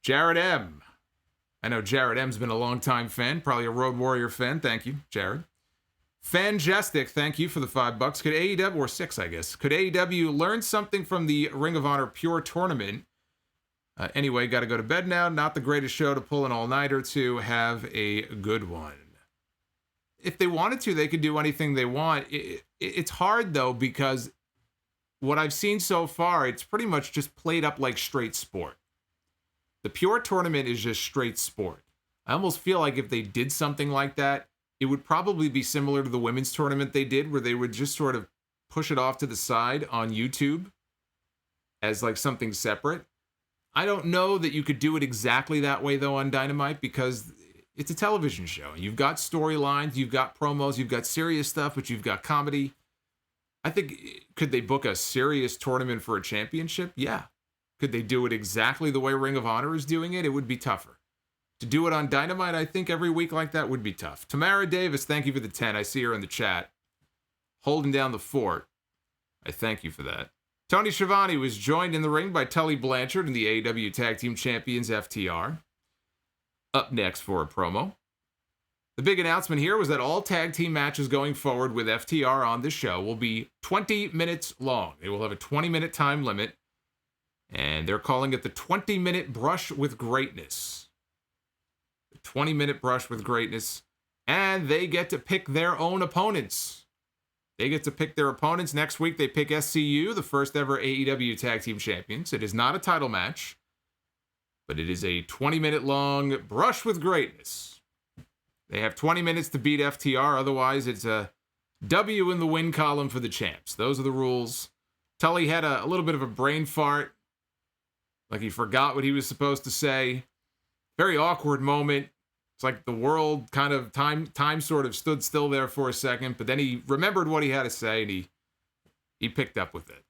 Jared M. I know Jared M's been a long-time fan, probably a Road Warrior fan. Thank you, Jared. Fantastic, thank you for the $5. Could AEW, or 6, I guess, could AEW learn something from the Ring of Honor Pure Tournament? Anyway, got to go to bed now. Not the greatest show to pull an all-nighter to. Have a good one. If they wanted to, they could do anything they want. It's hard, though, because what I've seen so far, it's pretty much just played up like straight sport. The Pure Tournament is just straight sport. I almost feel like if they did something like that, it would probably be similar to the women's tournament they did, where they would just sort of push it off to the side on YouTube as like something separate. I don't know that you could do it exactly that way, though, on Dynamite, because it's a television show. You've got storylines, you've got promos, you've got serious stuff, but you've got comedy. I think, could they book a serious tournament for a championship? Yeah. Could they do it exactly the way Ring of Honor is doing it? It would be tougher. To do it on Dynamite, I think every week like that would be tough. Tamara Davis, thank you for the 10. I see her in the chat. Holding down the fort. I thank you for that. Tony Schiavone was joined in the ring by Tully Blanchard and the AEW Tag Team Champions FTR. Up next for a promo. The big announcement here was that all tag team matches going forward with FTR on this show will be 20 minutes long. They will have a 20-minute time limit, and they're calling it the 20-minute brush with greatness. The 20-minute brush with greatness, and they get to pick their own opponents. They get to pick their opponents. Next week, they pick SCU, the first ever AEW Tag Team Champions. It is not a title match, but it is a 20-minute long brush with greatness. They have 20 minutes to beat FTR. Otherwise, it's a W in the win column for the champs. Those are the rules. Tully had a little bit of a brain fart. Like he forgot what he was supposed to say. Very awkward moment. It's like the world kind of time sort of stood still there for a second, but then he remembered what he had to say and he picked up with it.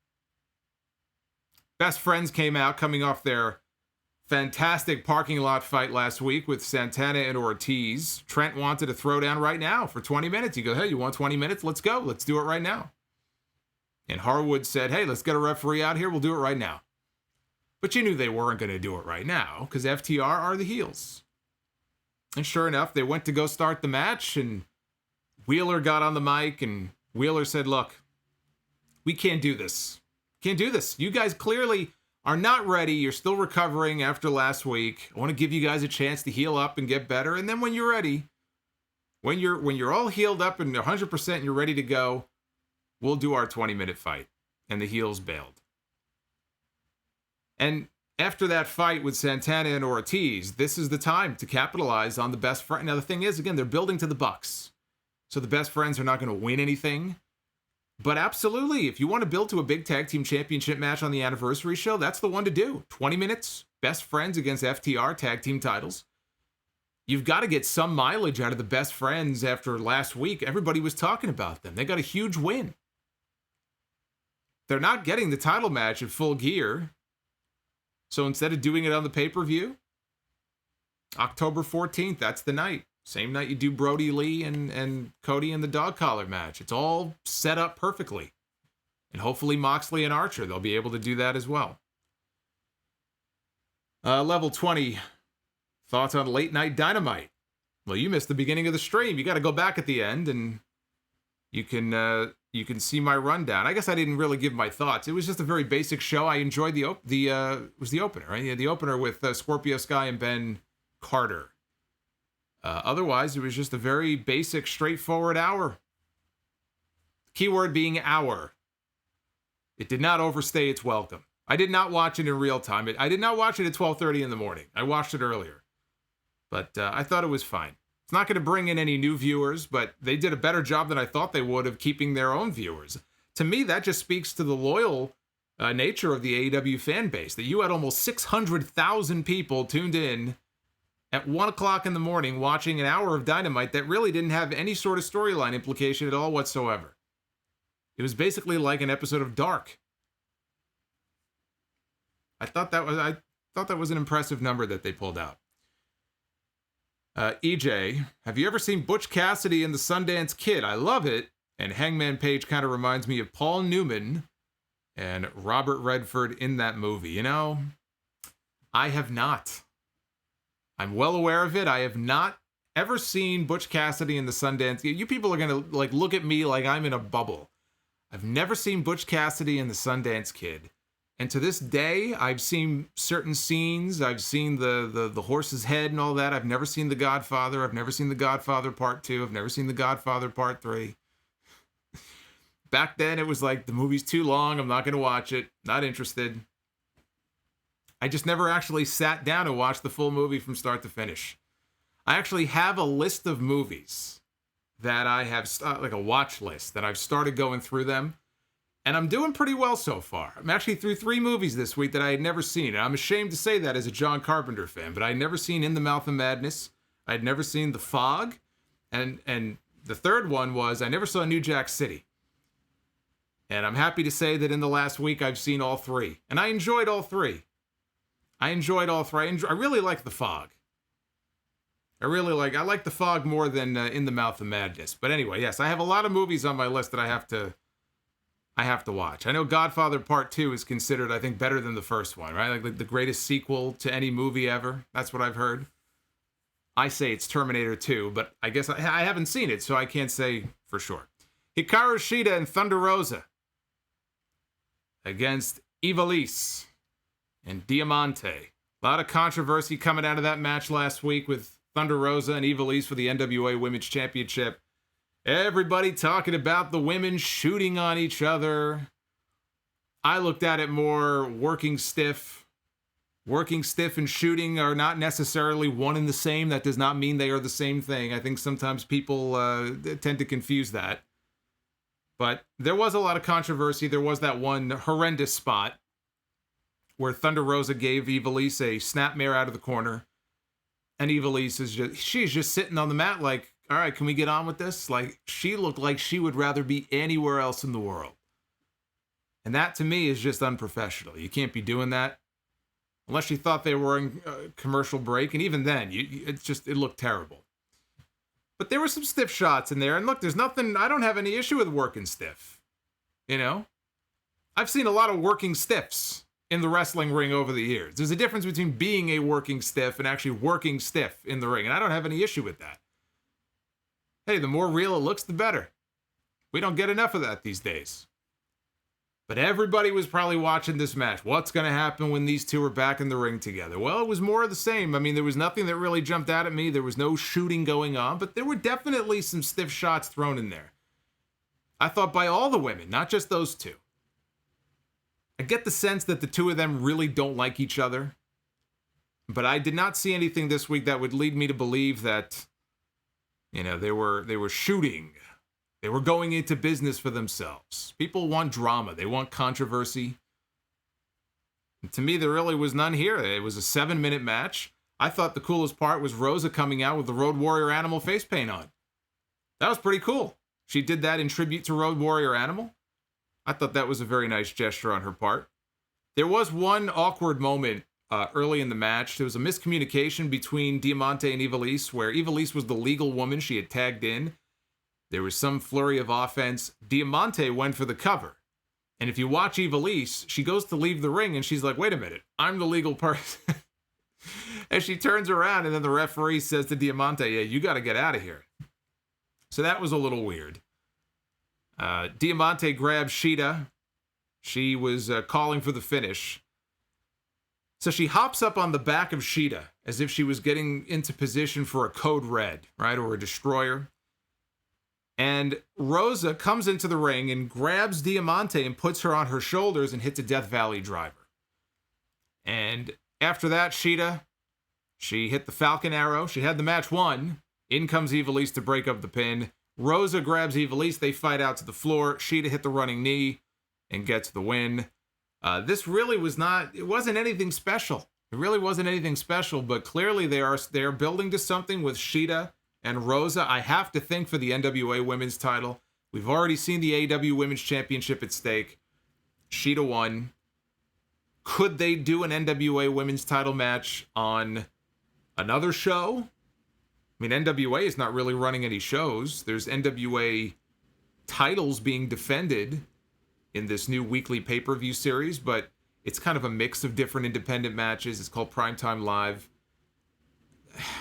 Best Friends came out coming off their fantastic parking lot fight last week with Santana and Ortiz. Trent wanted a throwdown right now for 20 minutes. He goes, hey, you want 20 minutes? Let's go. Let's do it right now. And Harwood said, hey, let's get a referee out here. We'll do it right now. But you knew they weren't going to do it right now because FTR are the heels. And sure enough, they went to go start the match, and Wheeler got on the mic, and Wheeler said, look, we can't do this. Can't do this. You guys clearly are not ready. You're still recovering after last week. I want to give you guys a chance to heal up and get better. And then when you're ready, when you're all healed up and 100% and you're ready to go, we'll do our 20-minute fight. And the heels bailed. And after that fight with Santana and Ortiz, this is the time to capitalize on the Best Friends. Now, the thing is, again, they're building to the Bucks. So the Best Friends are not going to win anything. But absolutely, if you want to build to a big tag team championship match on the anniversary show, that's the one to do. 20 minutes, Best Friends against FTR, tag team titles. You've got to get some mileage out of the Best Friends after last week. Everybody was talking about them. They got a huge win. They're not getting the title match at Full Gear. So instead of doing it on the pay-per-view, October 14th, that's the night. Same night you do Brodie Lee and Cody in the dog collar match. It's all set up perfectly. And hopefully Moxley and Archer, they'll be able to do that as well. Level 20, thoughts on late night Dynamite. Well, you missed the beginning of the stream. You got to go back at the end and you can see my rundown. I guess I didn't really give my thoughts. It was just a very basic show. I enjoyed it was the opener, right? Yeah, the opener with Scorpio Sky and Ben Carter. Otherwise, it was just a very basic, straightforward hour. Keyword being hour. It did not overstay its welcome. I did not watch it in real time. I did not watch it at 12:30 in the morning. I watched it earlier. But I thought it was fine. It's not going to bring in any new viewers, but they did a better job than I thought they would of keeping their own viewers. To me, that just speaks to the loyal nature of the AEW fan base, that you had almost 600,000 people tuned in at 1 o'clock in the morning watching an hour of Dynamite that really didn't have any sort of storyline implication at all whatsoever. It was basically like an episode of Dark. I thought that was an impressive number that they pulled out. EJ, have you ever seen Butch Cassidy and the Sundance Kid? I love it. And Hangman Page kind of reminds me of Paul Newman and Robert Redford in that movie. You know, I have not. I'm well aware of it. I have not ever seen Butch Cassidy and the Sundance. You people are going to look at me like I'm in a bubble. I've never seen Butch Cassidy and the Sundance Kid. And to this day, I've seen certain scenes. I've seen the horse's head and all that. I've never seen The Godfather. I've never seen The Godfather Part 2. I've never seen The Godfather Part 3. Back then, it was like, the movie's too long. I'm not going to watch it. Not interested. I just never actually sat down and watched the full movie from start to finish. I actually have a list of movies that I have, like a watch list, that I've started going through them. And I'm doing pretty well so far. I'm actually through 3 movies this week that I had never seen. And I'm ashamed to say that as a John Carpenter fan, but I had never seen In the Mouth of Madness. I'd never seen The Fog. And the third one was I never saw New Jack City. And I'm happy to say that in the last week, I've seen all three. And I enjoyed all three. I really like The Fog. I like The Fog more than In the Mouth of Madness. But anyway, yes, I have a lot of movies on my list that I have to watch. I know Godfather Part 2 is considered, I think, better than the first one, right? Like the greatest sequel to any movie ever. That's what I've heard. I say it's Terminator 2, but I guess I haven't seen it, so I can't say for sure. Hikaru Shida and Thunder Rosa against Ivelisse and Diamante. A lot of controversy coming out of that match last week with Thunder Rosa and Ivelisse for the NWA Women's Championship. Everybody talking about the women shooting on each other. I looked at it more working stiff. Working stiff and shooting are not necessarily one and the same. That does not mean they are the same thing. I think sometimes people tend to confuse that. But there was a lot of controversy. There was that one horrendous spot where Thunder Rosa gave Ivelisse a snapmare out of the corner. And Ivelisse she's just sitting on the mat like, all right, can we get on with this? Like, she looked like she would rather be anywhere else in the world. And that, to me, is just unprofessional. You can't be doing that. Unless you thought they were in a commercial break. And even then, it looked terrible. But there were some stiff shots in there. And look, there's nothing, I don't have any issue with working stiff. You know? I've seen a lot of working stiffs in the wrestling ring over the years. There's a difference between being a working stiff and actually working stiff in the ring. And I don't have any issue with that. Hey, the more real it looks, the better. We don't get enough of that these days. But everybody was probably watching this match. What's going to happen when these two are back in the ring together? Well, it was more of the same. I mean, there was nothing that really jumped out at me. There was no shooting going on, but there were definitely some stiff shots thrown in there. I thought by all the women, not just those two. I get the sense that the two of them really don't like each other. But I did not see anything this week that would lead me to believe that, you know, they were shooting. They were going into business for themselves. People want drama. They want controversy. And to me, there really was none here. It was a 7-minute match. I thought the coolest part was Rosa coming out with the Road Warrior Animal face paint on. That was pretty cool. She did that in tribute to Road Warrior Animal. I thought that was a very nice gesture on her part. There was one awkward moment early in the match. There was a miscommunication between Diamante and Ivelisse, where Ivelisse was the legal woman she had tagged in. There was some flurry of offense. Diamante went for the cover. And if you watch Ivelisse, she goes to leave the ring and she's like, wait a minute, I'm the legal person. And she turns around and then the referee says to Diamante, yeah, you got to get out of here. So that was a little weird. Diamante grabbed Shida. She was calling for the finish. So she hops up on the back of Shida as if she was getting into position for a code red, right, or a destroyer. And Rosa comes into the ring and grabs Diamante and puts her on her shoulders and hits a Death Valley driver. And after that, Shida, she hit the Falcon Arrow. She had the match won. In comes Ivelisse to break up the pin. Rosa grabs Ivelisse. They fight out to the floor. Shida hit the running knee and gets the win. This really it wasn't anything special. It really wasn't anything special, but clearly they are building to something with Shida and Rosa. I have to think for the NWA Women's title. We've already seen the AEW Women's Championship at stake. Shida won. Could they do an NWA Women's title match on another show? I mean, NWA is not really running any shows. There's NWA titles being defended in this new weekly pay-per-view series, but it's kind of a mix of different independent matches. It's called Primetime Live.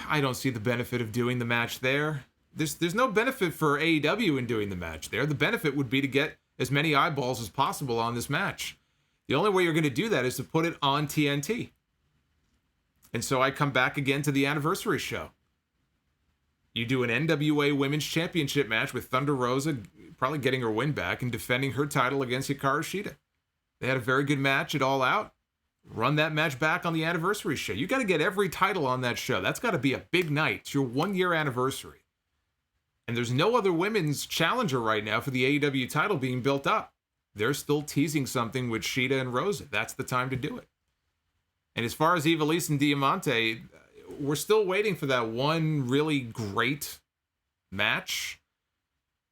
I don't see the benefit of doing the match there. There's no benefit for AEW in doing the match there. The benefit would be to get as many eyeballs as possible on this match. The only way you're going to do that is to put it on TNT. And so I come back again to the anniversary show. You do an NWA Women's Championship match with Thunder Rosa probably getting her win back and defending her title against Hikaru Shida. They had a very good match at All Out. Run that match back on the anniversary show. You got to get every title on that show. That's got to be a big night. It's your 1-year anniversary. And there's no other women's challenger right now for the AEW title being built up. They're still teasing something with Shida and Rosa. That's the time to do it. And as far as Ivelisse and Diamante, we're still waiting for that one really great match.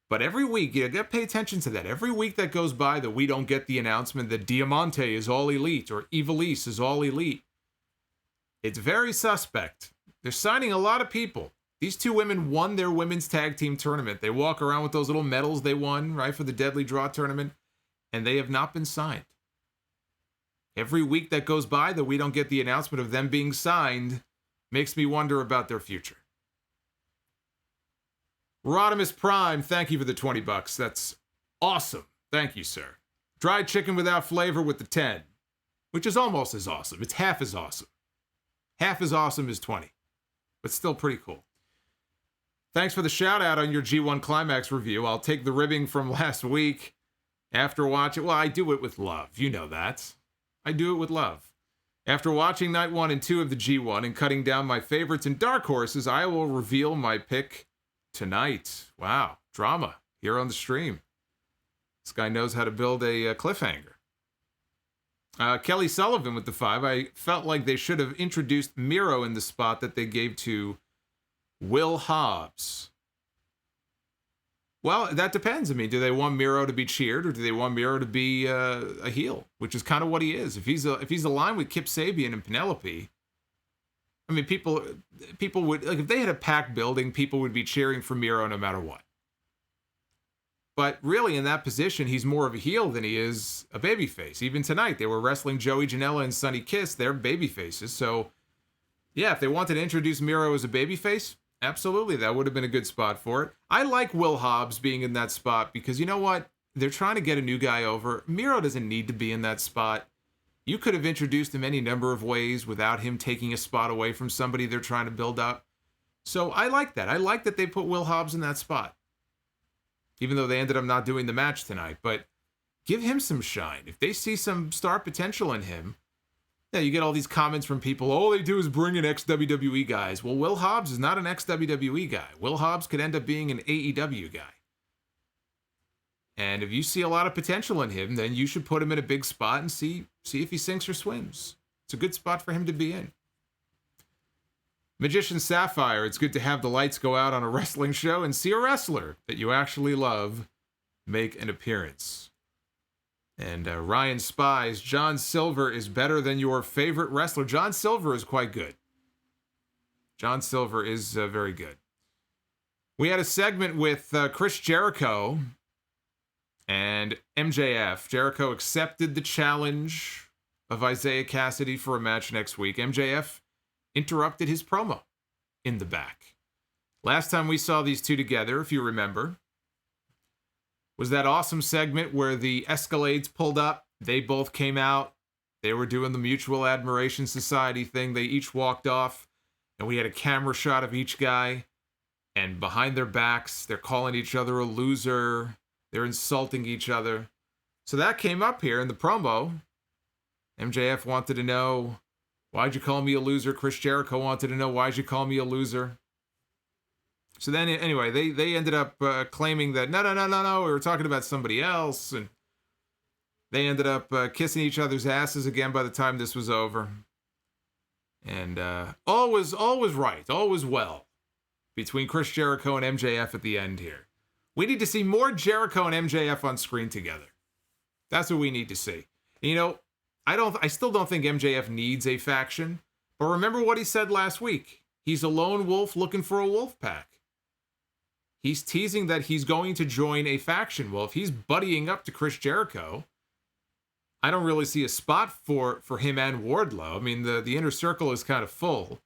But every week, you got to pay attention to that. Every week that goes by that we don't get the announcement that Diamante is all elite or Ivelisse is all elite, it's very suspect. They're signing a lot of people. These two women won their women's tag team tournament. They walk around with those little medals they won, right, for the Deadly Draw tournament, and they have not been signed. Every week that goes by that we don't get the announcement of them being signed makes me wonder about their future. Rodimus Prime, thank you for the $20. That's awesome. Thank you, sir. Dried chicken without flavor with the 10, which is almost as awesome. It's half as awesome. Half as awesome as 20, but still pretty cool. Thanks for the shout out on your G1 Climax review. I'll take the ribbing from last week after watching. Well, I do it with love. You know that. I do it with love. After watching night 1 and 2 of the G1 and cutting down my favorites and dark horses, I will reveal my pick tonight. Wow, drama here on the stream. This guy knows how to build a cliffhanger. Kelly Sullivan with the 5. I felt like they should have introduced Miro in the spot that they gave to Will Hobbs. Well, that depends. I mean, do they want Miro to be cheered or do they want Miro to be a heel, which is kind of what he is. If he's aligned with Kip Sabian and Penelope, I mean, people would, like, if they had a packed building, people would be cheering for Miro no matter what. But really, in that position, he's more of a heel than he is a babyface. Even tonight, they were wrestling Joey Janela and Sonny Kiss. They're babyfaces. So, yeah, if they wanted to introduce Miro as a babyface, absolutely, that would have been a good spot for it. I like Will Hobbs being in that spot because, you know what? They're trying to get a new guy over. Miro doesn't need to be in that spot. You could have introduced him any number of ways without him taking a spot away from somebody they're trying to build up. So I like that. I like that they put Will Hobbs in that spot. Even though they ended up not doing the match tonight. But give him some shine. If they see some star potential in him, yeah, you get all these comments from people, all they do is bring in ex-WWE guys. Well, Will Hobbs is not an ex-WWE guy. Will Hobbs could end up being an AEW guy. And if you see a lot of potential in him, then you should put him in a big spot and see if he sinks or swims. It's a good spot for him to be in. Magician Sapphire, it's good to have the lights go out on a wrestling show and see a wrestler that you actually love make an appearance. And Ryan Spies, John Silver is better than your favorite wrestler. John Silver is quite good. John Silver is very good. We had a segment with Chris Jericho and MJF. Jericho accepted the challenge of Isaiah Cassidy for a match next week. MJF interrupted his promo in the back. Last time we saw these two together, if you remember, was that awesome segment where the Escalades pulled up. They both came out. They were doing the Mutual Admiration Society thing. They each walked off, and we had a camera shot of each guy. And behind their backs, they're calling each other a loser. They're insulting each other. So that came up here in the promo. MJF wanted to know, why'd you call me a loser? Chris Jericho wanted to know, why'd you call me a loser? So then, anyway, they ended up claiming that, no, we were talking about somebody else. And they ended up kissing each other's asses again by the time this was over. And all was right, all was well between Chris Jericho and MJF at the end here. We need to see more Jericho and MJF on screen together. That's what we need to see. You know, I still don't think MJF needs a faction, but remember what he said last week. He's a lone wolf looking for a wolf pack. He's teasing that he's going to join a faction. Well, if he's buddying up to Chris Jericho, I don't really see a spot for him and Wardlow. I mean, the inner circle is kind of full.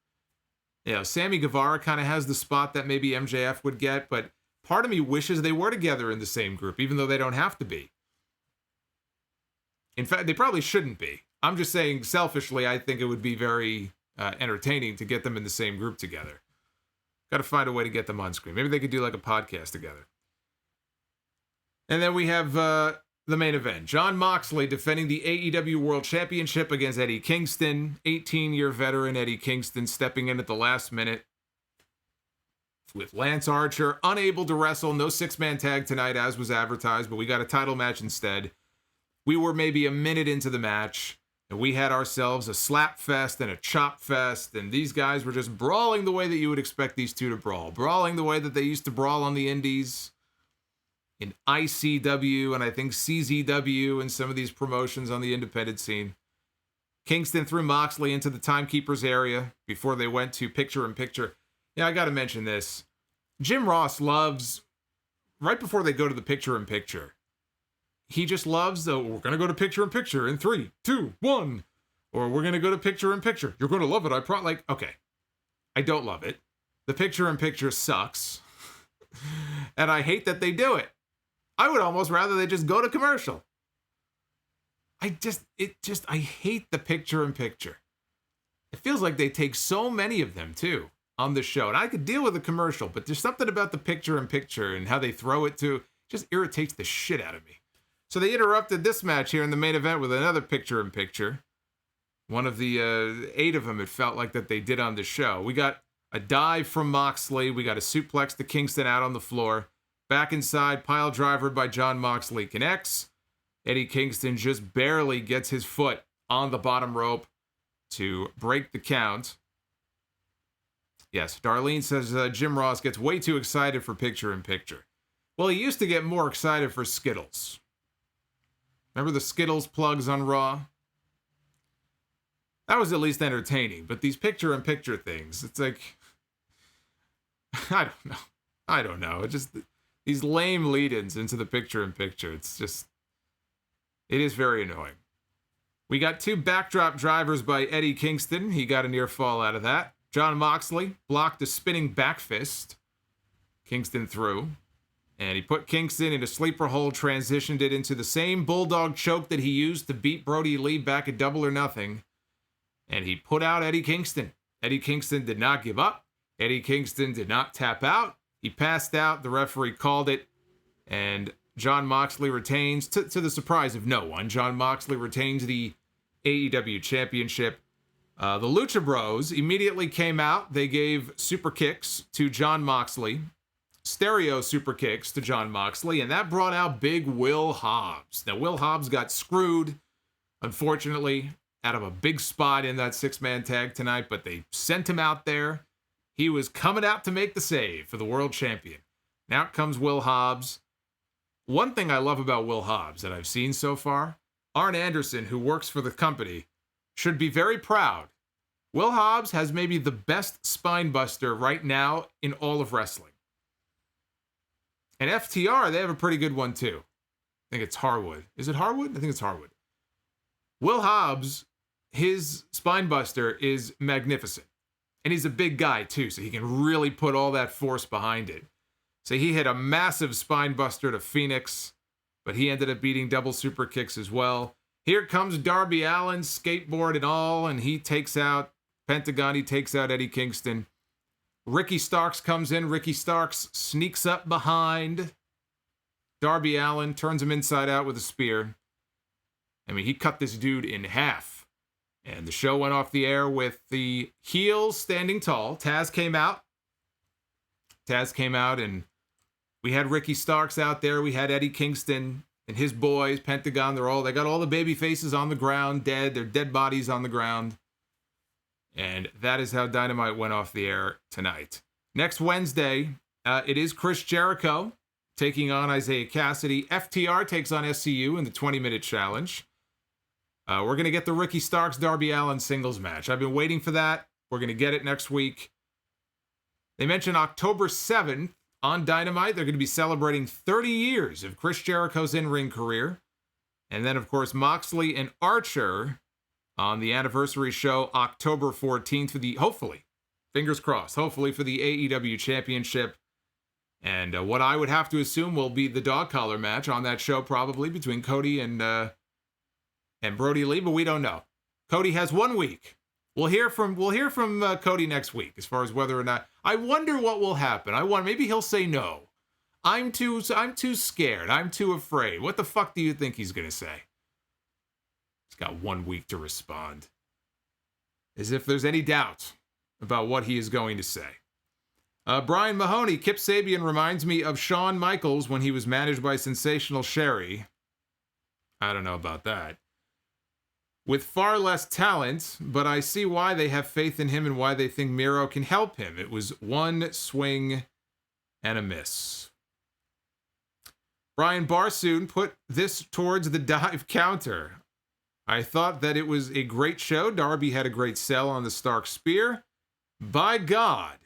You know, Sammy Guevara kind of has the spot that maybe MJF would get, but part of me wishes they were together in the same group, even though they don't have to be. In fact, they probably shouldn't be. I'm just saying, selfishly, I think it would be very entertaining to get them in the same group together. Got to find a way to get them on screen. Maybe they could do like a podcast together. And then we have the main event. Jon Moxley defending the AEW World Championship against Eddie Kingston. 18-year veteran Eddie Kingston stepping in at the last minute with Lance Archer unable to wrestle. No six-man tag tonight as was advertised, but we got a title match instead. We were maybe a minute into the match, And we had ourselves a slap fest and a chop fest, and these guys were just brawling the way that you would expect these two to brawl. Brawling the way that they used to brawl on the indies, in ICW, and I think CZW, and some of these promotions on the independent scene. Kingston threw Moxley into the timekeeper's area before they went to picture-in-picture. Yeah, I gotta mention this. Jim Ross loves, right before they go to the picture-in-picture, he just loves, we're going to go to picture-in-picture in 3, 2, 1. Or we're going to go to picture-in-picture. You're going to love it, okay. I don't love it. The picture-in-picture sucks. And I hate that they do it. I would almost rather they just go to commercial. I hate the picture-in-picture. It feels like they take so many of them, too, on the show. And I could deal with a commercial, but there's something about the picture-in-picture and how they throw it to, just irritates the shit out of me. So they interrupted this match here in the main event with another picture-in-picture. One of the 8 of them, it felt like that they did on the show. We got a dive from Moxley. We got a suplex to Kingston out on the floor. Back inside, pile driver by Jon Moxley connects. Eddie Kingston just barely gets his foot on the bottom rope to break the count. Yes, Darlene says Jim Ross gets way too excited for picture-in-picture. Well, he used to get more excited for Skittles. Remember the Skittles plugs on Raw? That was at least entertaining, but these picture-in-picture things, it's like, I don't know. It just, these lame lead-ins into the picture-in-picture, it is very annoying. We got 2 backdrop drivers by Eddie Kingston. He got a near fall out of that. Jon Moxley blocked a spinning back fist. Kingston threw. And he put Kingston in a sleeper hold, transitioned it into the same bulldog choke that he used to beat Brodie Lee back at Double or Nothing. And he put out Eddie Kingston. Eddie Kingston did not give up. Eddie Kingston did not tap out. He passed out. The referee called it. And Jon Moxley retains, to the surprise of no one, Jon Moxley retains the AEW Championship. The Lucha Bros immediately came out. They gave super kicks to Jon Moxley. Stereo super kicks to Jon Moxley, and that brought out big Will Hobbs. Now, Will Hobbs got screwed, unfortunately, out of a big spot in that 6-man tag tonight, but they sent him out there. He was coming out to make the save for the world champion. Now comes Will Hobbs. One thing I love about Will Hobbs that I've seen so far, Arn Anderson, who works for the company, should be very proud. Will Hobbs has maybe the best spine buster right now in all of wrestling. And FTR, they have a pretty good one too. I think it's Harwood. Is it Harwood? I think it's Harwood. Will Hobbs, his spine buster is magnificent. And he's a big guy too, so he can really put all that force behind it. So he hit a massive spine buster to Phoenix, but he ended up beating double super kicks as well. Here comes Darby Allin, skateboard and all, and he takes out Pentagon, he takes out Eddie Kingston. Ricky Starks comes in. Ricky Starks sneaks up behind Darby Allin, turns him inside out with a spear. I mean, he cut this dude in half. And the show went off the air with the heels standing tall. Taz came out, and we had Ricky Starks out there. We had Eddie Kingston and his boys, Pentagon. They got all the baby faces on the ground, dead. They're dead bodies on the ground. And that is how Dynamite went off the air tonight. Next Wednesday, it is Chris Jericho taking on Isaiah Cassidy. FTR takes on SCU in the 20-minute challenge. We're going to get the Ricky Starks, Darby Allin singles match. I've been waiting for that. We're going to get it next week. They mentioned October 7th on Dynamite. They're going to be celebrating 30 years of Chris Jericho's in-ring career. And then, of course, Moxley and Archer on the anniversary show October 14th for the, hopefully, fingers crossed, hopefully for the AEW Championship. And what I would have to assume will be the dog collar match on that show, probably between Cody and Brodie Lee, but we don't know. Cody has 1 week. We'll hear from Cody next week as far as whether or not. I wonder what will happen. Maybe he'll say no. I'm too scared. I'm too afraid. What the fuck do you think he's gonna say? He's got 1 week to respond. As if there's any doubt about what he is going to say. Brian Mahoney, Kip Sabian reminds me of Shawn Michaels when he was managed by Sensational Sherry. I don't know about that. with far less talent, but I see why they have faith in him and why they think Miro can help him. It was one swing and a miss. Brian Barsoon put this towards the dive counter. I thought that it was a great show. Darby had a great sell on the Stark Spear. By God,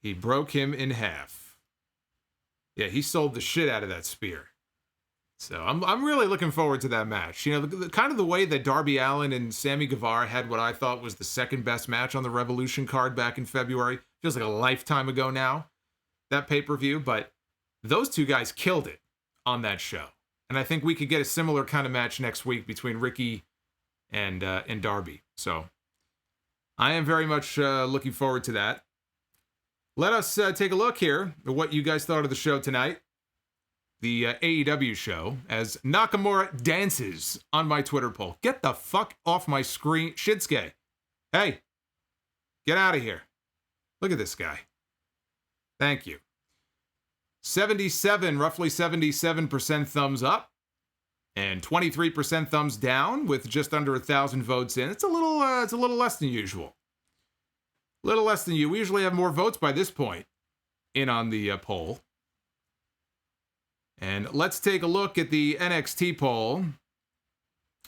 he broke him in half. Yeah, he sold the shit out of that spear. So I'm really looking forward to that match. You know, the kind of the way that Darby Allin and Sammy Guevara had what I thought was the second best match on the Revolution card back in February. Feels like a lifetime ago now, that pay-per-view. But those two guys killed it on that show. And I think we could get a similar kind of match next week between Ricky and Darby. So I am very much looking forward to that. Let us take a look here at what you guys thought of the show tonight. The AEW show, as Nakamura dances on my Twitter poll. Get the fuck off my screen. Shinsuke. Hey, get out of here. Look at this guy. Thank you. 77, roughly 77% thumbs up and 23% thumbs down with just under 1,000 votes in. It's a little less than usual. A little less than you. We usually have more votes by this point in on the poll. And let's take a look at the NXT poll.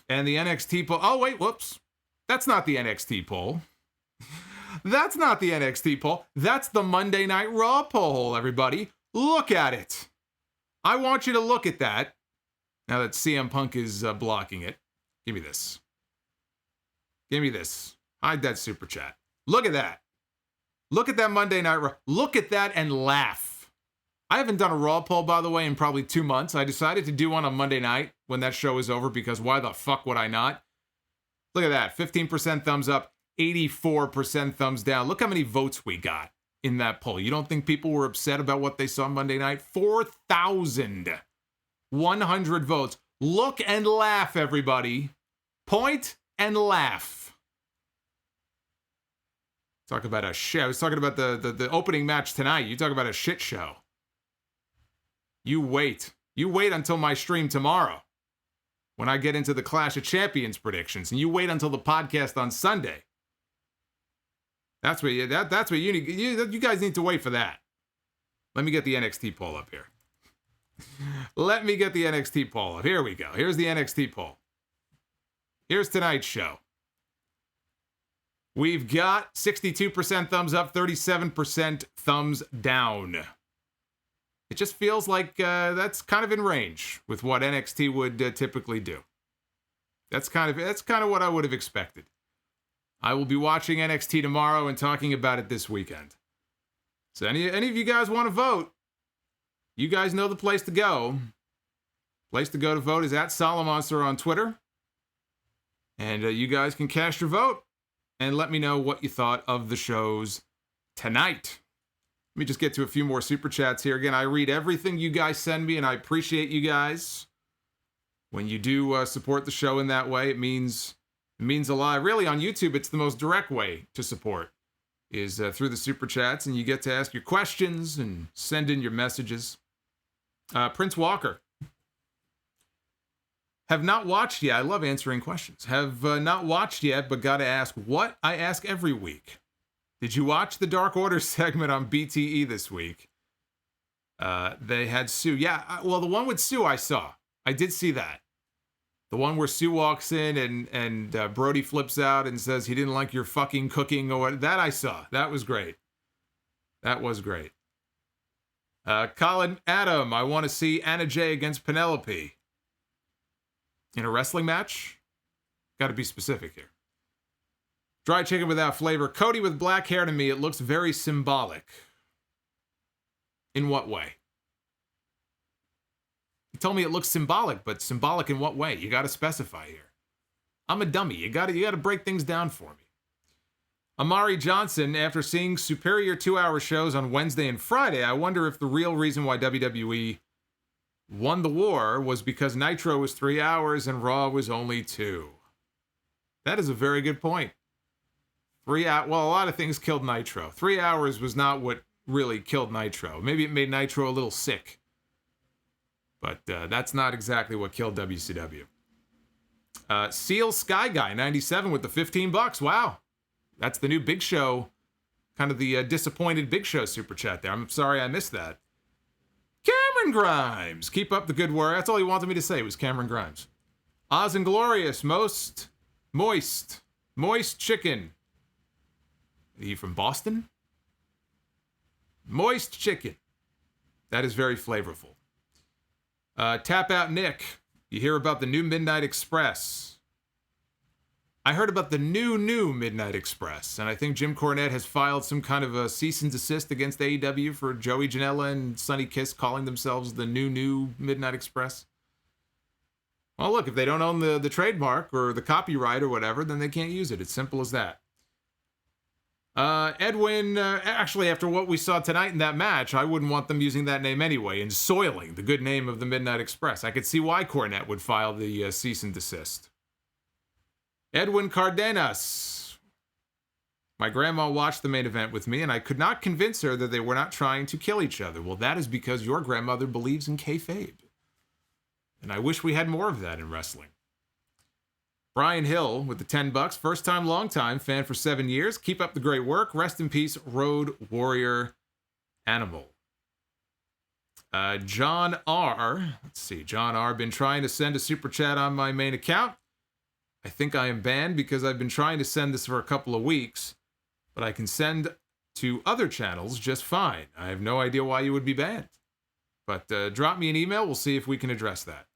And the NXT poll... Oh, wait, whoops. That's not the NXT poll. That's not the NXT poll. That's the Monday Night Raw poll, everybody. Look at it. I want you to look at that. Now that CM Punk is blocking it. Give me this. Give me this. Hide that super chat. Look at that. Look at that Monday Night Raw. Look at that and laugh. I haven't done a Raw poll, by the way, in probably 2 months. I decided to do one on Monday night when that show is over because why the fuck would I not? Look at that. 15% thumbs up, 84% thumbs down. Look how many votes we got in that poll. You don't think people were upset about what they saw Monday night? 4,100 votes. Look and laugh, everybody. Point and laugh. Talk about a shit. I was talking about the opening match tonight. You talk about a shit show. You wait. You wait until my stream tomorrow when I get into the Clash of Champions predictions, and you wait until the podcast on Sunday. That's what you need. You guys need to wait for that. Let me get the NXT poll up here. Let me get the NXT poll up. Here we go. Here's the NXT poll. Here's tonight's show. We've got 62% thumbs up, 37% thumbs down. It just feels like that's kind of in range with what NXT would typically do. That's kind of what I would have expected. I will be watching NXT tomorrow and talking about it this weekend. So any of you guys want to vote, you guys know the place to go. Place to go to vote is at Solomonster on Twitter. And you guys can cast your vote and let me know what you thought of the shows tonight. Let me just get to a few more super chats here. Again, I read everything you guys send me, and I appreciate you guys. When you do support the show in that way, it means a lot. Really, on YouTube, it's the most direct way to support, is through the super chats, and you get to ask your questions and send in your messages. Prince Walker. Have not watched yet. I love answering questions. Have not watched yet, but got to ask what I ask every week. Did you watch the Dark Order segment on BTE this week? They had Sue. Yeah, well, the one with Sue I saw. I did see that. The one where Sue walks in and Brodie flips out and says he didn't like your fucking cooking or what. That I saw. That was great. That was great. Colin Adam, I want to see Anna Jay against Penelope. In a wrestling match? Got to be specific here. Dry chicken without flavor. Cody with black hair, to me, it looks very symbolic. In what way? You told me it looks symbolic, but symbolic in what way? You got to specify here. I'm a dummy. You got to break things down for me. Amari Johnson, after seeing superior 2-hour shows on Wednesday and Friday, I wonder if the real reason why WWE won the war was because Nitro was 3 hours and Raw was only 2. That is a very good point. Well, a lot of things killed Nitro. 3 hours was not what really killed Nitro. Maybe it made Nitro a little sick. But that's not exactly what killed WCW. Seal Sky Guy 97 with the $15. Wow. That's the new Big Show, kind of the disappointed Big Show super chat there. I'm sorry I missed that. Cameron Grimes, keep up the good work. That's all he wanted me to say was Cameron Grimes. Oz and Glorious, most moist chicken. Are you from Boston? Moist chicken. That is very flavorful. Tap Out Nick, you hear about the new Midnight Express. I heard about the new Midnight Express, and I think Jim Cornette has filed some kind of a cease and desist against AEW for Joey Janela and Sonny Kiss calling themselves the new Midnight Express. Well, look, if they don't own the trademark or the copyright or whatever, then they can't use it. It's simple as that. Edwin, actually, after what we saw tonight in that match, I wouldn't want them using that name anyway and soiling the good name of the Midnight Express. I could see why Cornette would file the cease and desist. Edwin Cardenas. My grandma watched the main event with me, and I could not convince her that they were not trying to kill each other. Well, that is because your grandmother believes in kayfabe. And I wish we had more of that in wrestling. Brian Hill with the $10. First time, long time, fan for 7 years. Keep up the great work. Rest in peace, Road Warrior Animal. John R. Let's see. John R. Been trying to send a super chat on my main account. I think I am banned because I've been trying to send this for a couple of weeks, but I can send to other channels just fine. I have no idea why you would be banned. But drop me an email. We'll see if we can address that.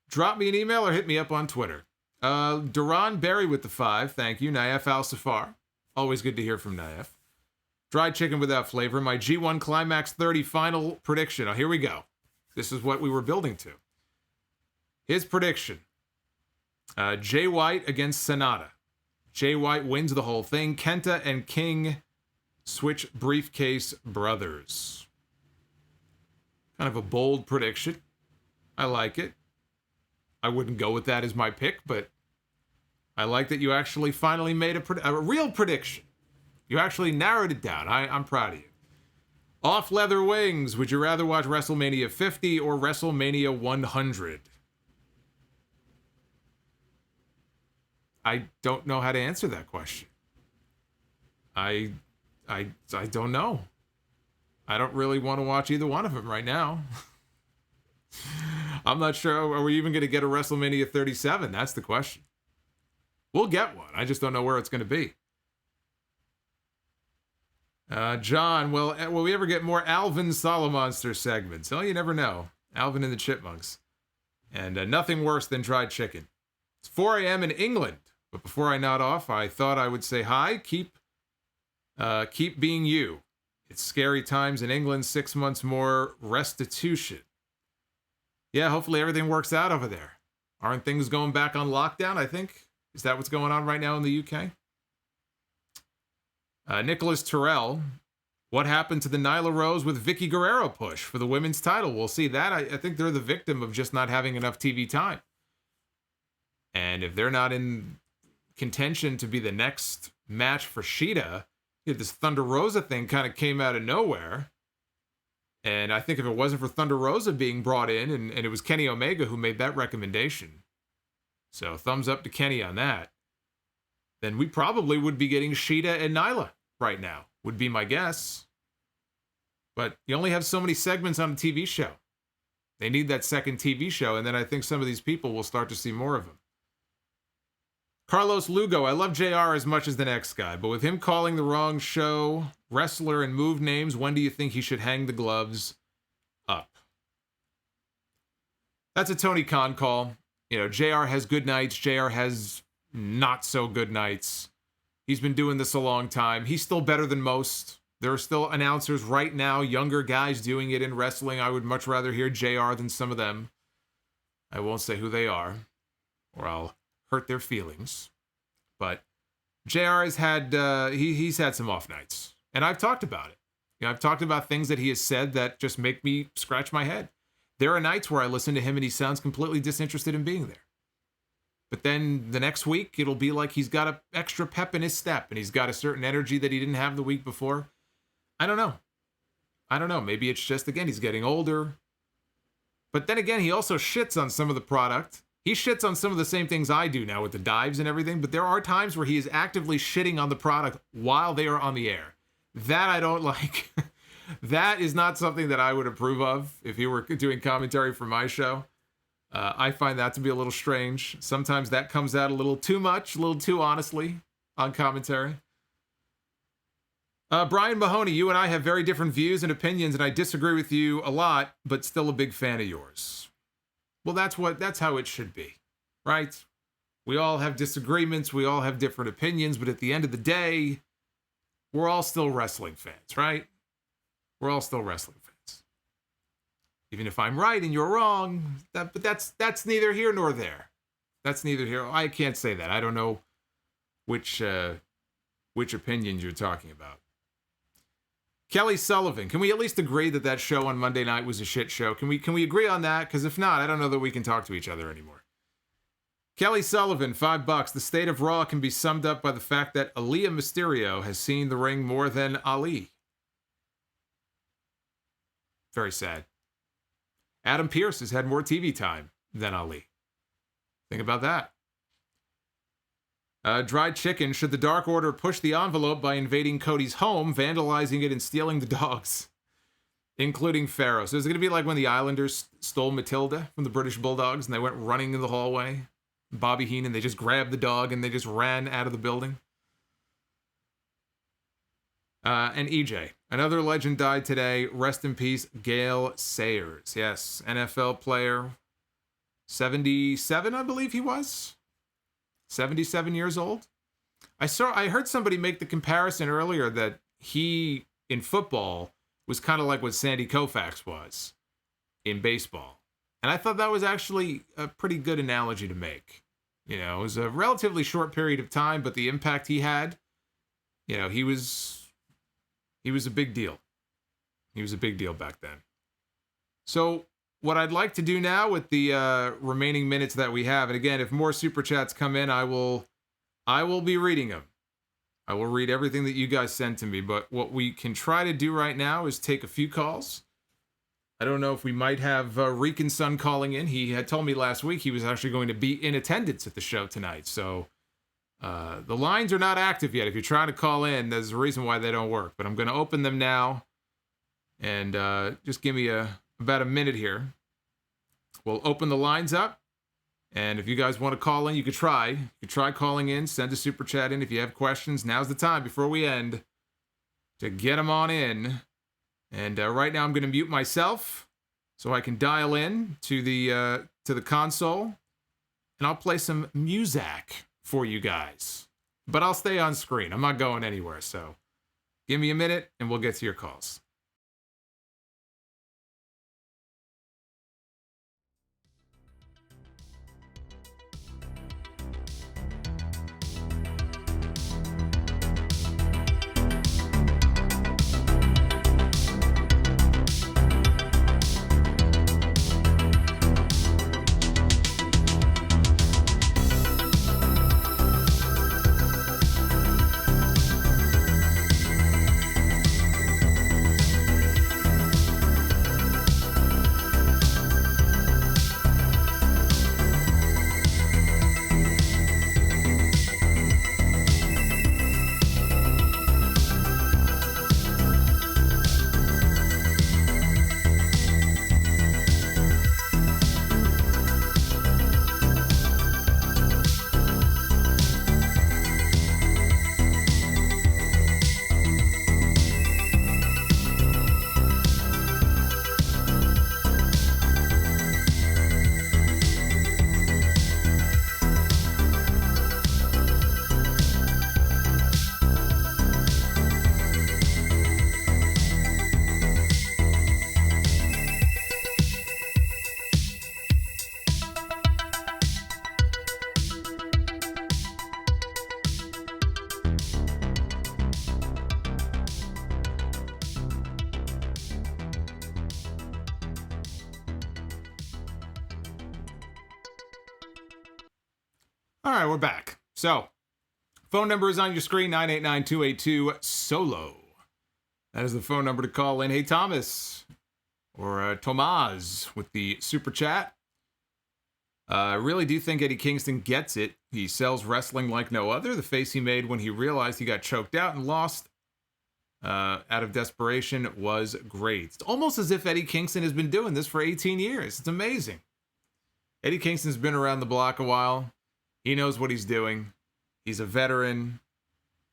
Drop me an email or hit me up on Twitter. Duran Berry with the 5. Thank you. Naif Al-Safar. Always good to hear from Naif. Dried chicken without flavor. My G1 Climax 30 final prediction. Oh, here we go. This is what we were building to. His prediction. Jay White against Sonata. Jay White wins the whole thing. Kenta and King switch briefcase brothers. Kind of a bold prediction. I like it. I wouldn't go with that as my pick, but I like that you actually finally made a real prediction. You actually narrowed it down. I'm proud of you. Off Leather Wings, would you rather watch WrestleMania 50 or WrestleMania 100? I don't know how to answer that question. I don't know. I don't really want to watch either one of them right now. I'm not sure. Are we even going to get a WrestleMania 37? That's the question. We'll get one. I just don't know where it's going to be. John, will we ever get more Alvin Solomonster segments? Oh, you never know. Alvin and the Chipmunks. And nothing worse than dried chicken. It's 4 a.m. in England. But before I nod off, I thought I would say hi. Keep being you. It's scary times in England. 6 months more restitution. Yeah, hopefully everything works out over there. Aren't things going back on lockdown, I think? Is that what's going on right now in the UK? Nicholas Terrell. What happened to the Nyla Rose with Vicky Guerrero push for the women's title? We'll see that. I think they're the victim of just not having enough TV time. And if they're not in contention to be the next match for Shida, this Thunder Rosa thing kind of came out of nowhere. And I think if it wasn't for Thunder Rosa being brought in, and it was Kenny Omega who made that recommendation, so thumbs up to Kenny on that, then we probably would be getting Shida and Nyla right now, would be my guess. But you only have so many segments on a TV show. They need that second TV show, and then I think some of these people will start to see more of them. Carlos Lugo, I love JR as much as the next guy, but with him calling the wrong show, wrestler, and move names, when do you think he should hang the gloves up? That's a Tony Khan call. You know, JR has good nights. JR has not so good nights. He's been doing this a long time. He's still better than most. There are still announcers right now, younger guys doing it in wrestling. I would much rather hear JR than some of them. I won't say who they are, or I'll hurt their feelings. But JR has had, he's had some off nights. And I've talked about it. You know, I've talked about things that he has said that just make me scratch my head. There are nights where I listen to him and he sounds completely disinterested in being there. But then the next week, it'll be like he's got an extra pep in his step and he's got a certain energy that he didn't have the week before. I don't know. Maybe it's just, again, he's getting older. But then again, he also shits on some of the product. he shits on some of the same things I do now with the dives and everything, but there are times where he is actively shitting on the product while they are on the air. That I don't like. That is not something that I would approve of if he were doing commentary for my show. I find that to be a little strange. Sometimes that comes out a little too much, a little too honestly on commentary. Brian Mahoney, you and I have very different views and opinions, and I disagree with you a lot, but still a big fan of yours. Well, that's how it should be, right? We all have disagreements, we all have different opinions, but at the end of the day, we're all still wrestling fans, right? We're all still wrestling fans. Even if I'm right and you're wrong, but that's neither here nor there. That's neither here. I can't say that. I don't know which opinions you're talking about. Kelly Sullivan, can we at least agree that show on Monday night was a shit show? Can we agree on that? Because if not, I don't know that we can talk to each other anymore. Kelly Sullivan, $5. The state of Raw can be summed up by the fact that Aaliyah Mysterio has seen the ring more than Ali. Very sad. Adam Pearce has had more TV time than Ali. Think about that. Dried Chicken, should the Dark Order push the envelope by invading Cody's home, vandalizing it, and stealing the dogs, including Pharaoh? So is it going to be like when the Islanders stole Matilda from the British Bulldogs and they went running in the hallway? Bobby Heenan, they just grabbed the dog and they just ran out of the building? And EJ, another legend died today. Rest in peace, Gale Sayers. Yes, NFL player. 77, I believe he was. 77 years old. I heard somebody make the comparison earlier that he, in football, was kind of like what Sandy Koufax was in baseball. And I thought that was actually a pretty good analogy to make. You know, it was a relatively short period of time, but the impact he had, you know, he was a big deal. He was a big deal back then. So what I'd like to do now with the remaining minutes that we have, and again, if more super chats come in, I will be reading them. I will read everything that you guys send to me, but what we can try to do right now is take a few calls. I don't know if we might have Rican Son calling in. He had told me last week he was actually going to be in attendance at the show tonight, so the lines are not active yet. If you're trying to call in, there's a reason why they don't work, but I'm going to open them now, and just give me about a minute here. We'll open the lines up, and if you guys want to call in, you could try. You could try calling in, send a super chat in if you have questions. Now's the time before we end to get them on in. And right now I'm going to mute myself so I can dial in to the console, and I'll play some music for you guys. But I'll stay on screen. I'm not going anywhere, so give me a minute and we'll get to your calls. All right, we're back. So, phone number is on your screen, 989-282-SOLO. That is the phone number to call in. Hey, Thomas, or Tomaz with the super chat. I really do think Eddie Kingston gets it. He sells wrestling like no other. The face he made when he realized he got choked out and lost out of desperation was great. It's almost as if Eddie Kingston has been doing this for 18 years. It's amazing. Eddie Kingston's been around the block a while. He knows what he's doing. He's a veteran.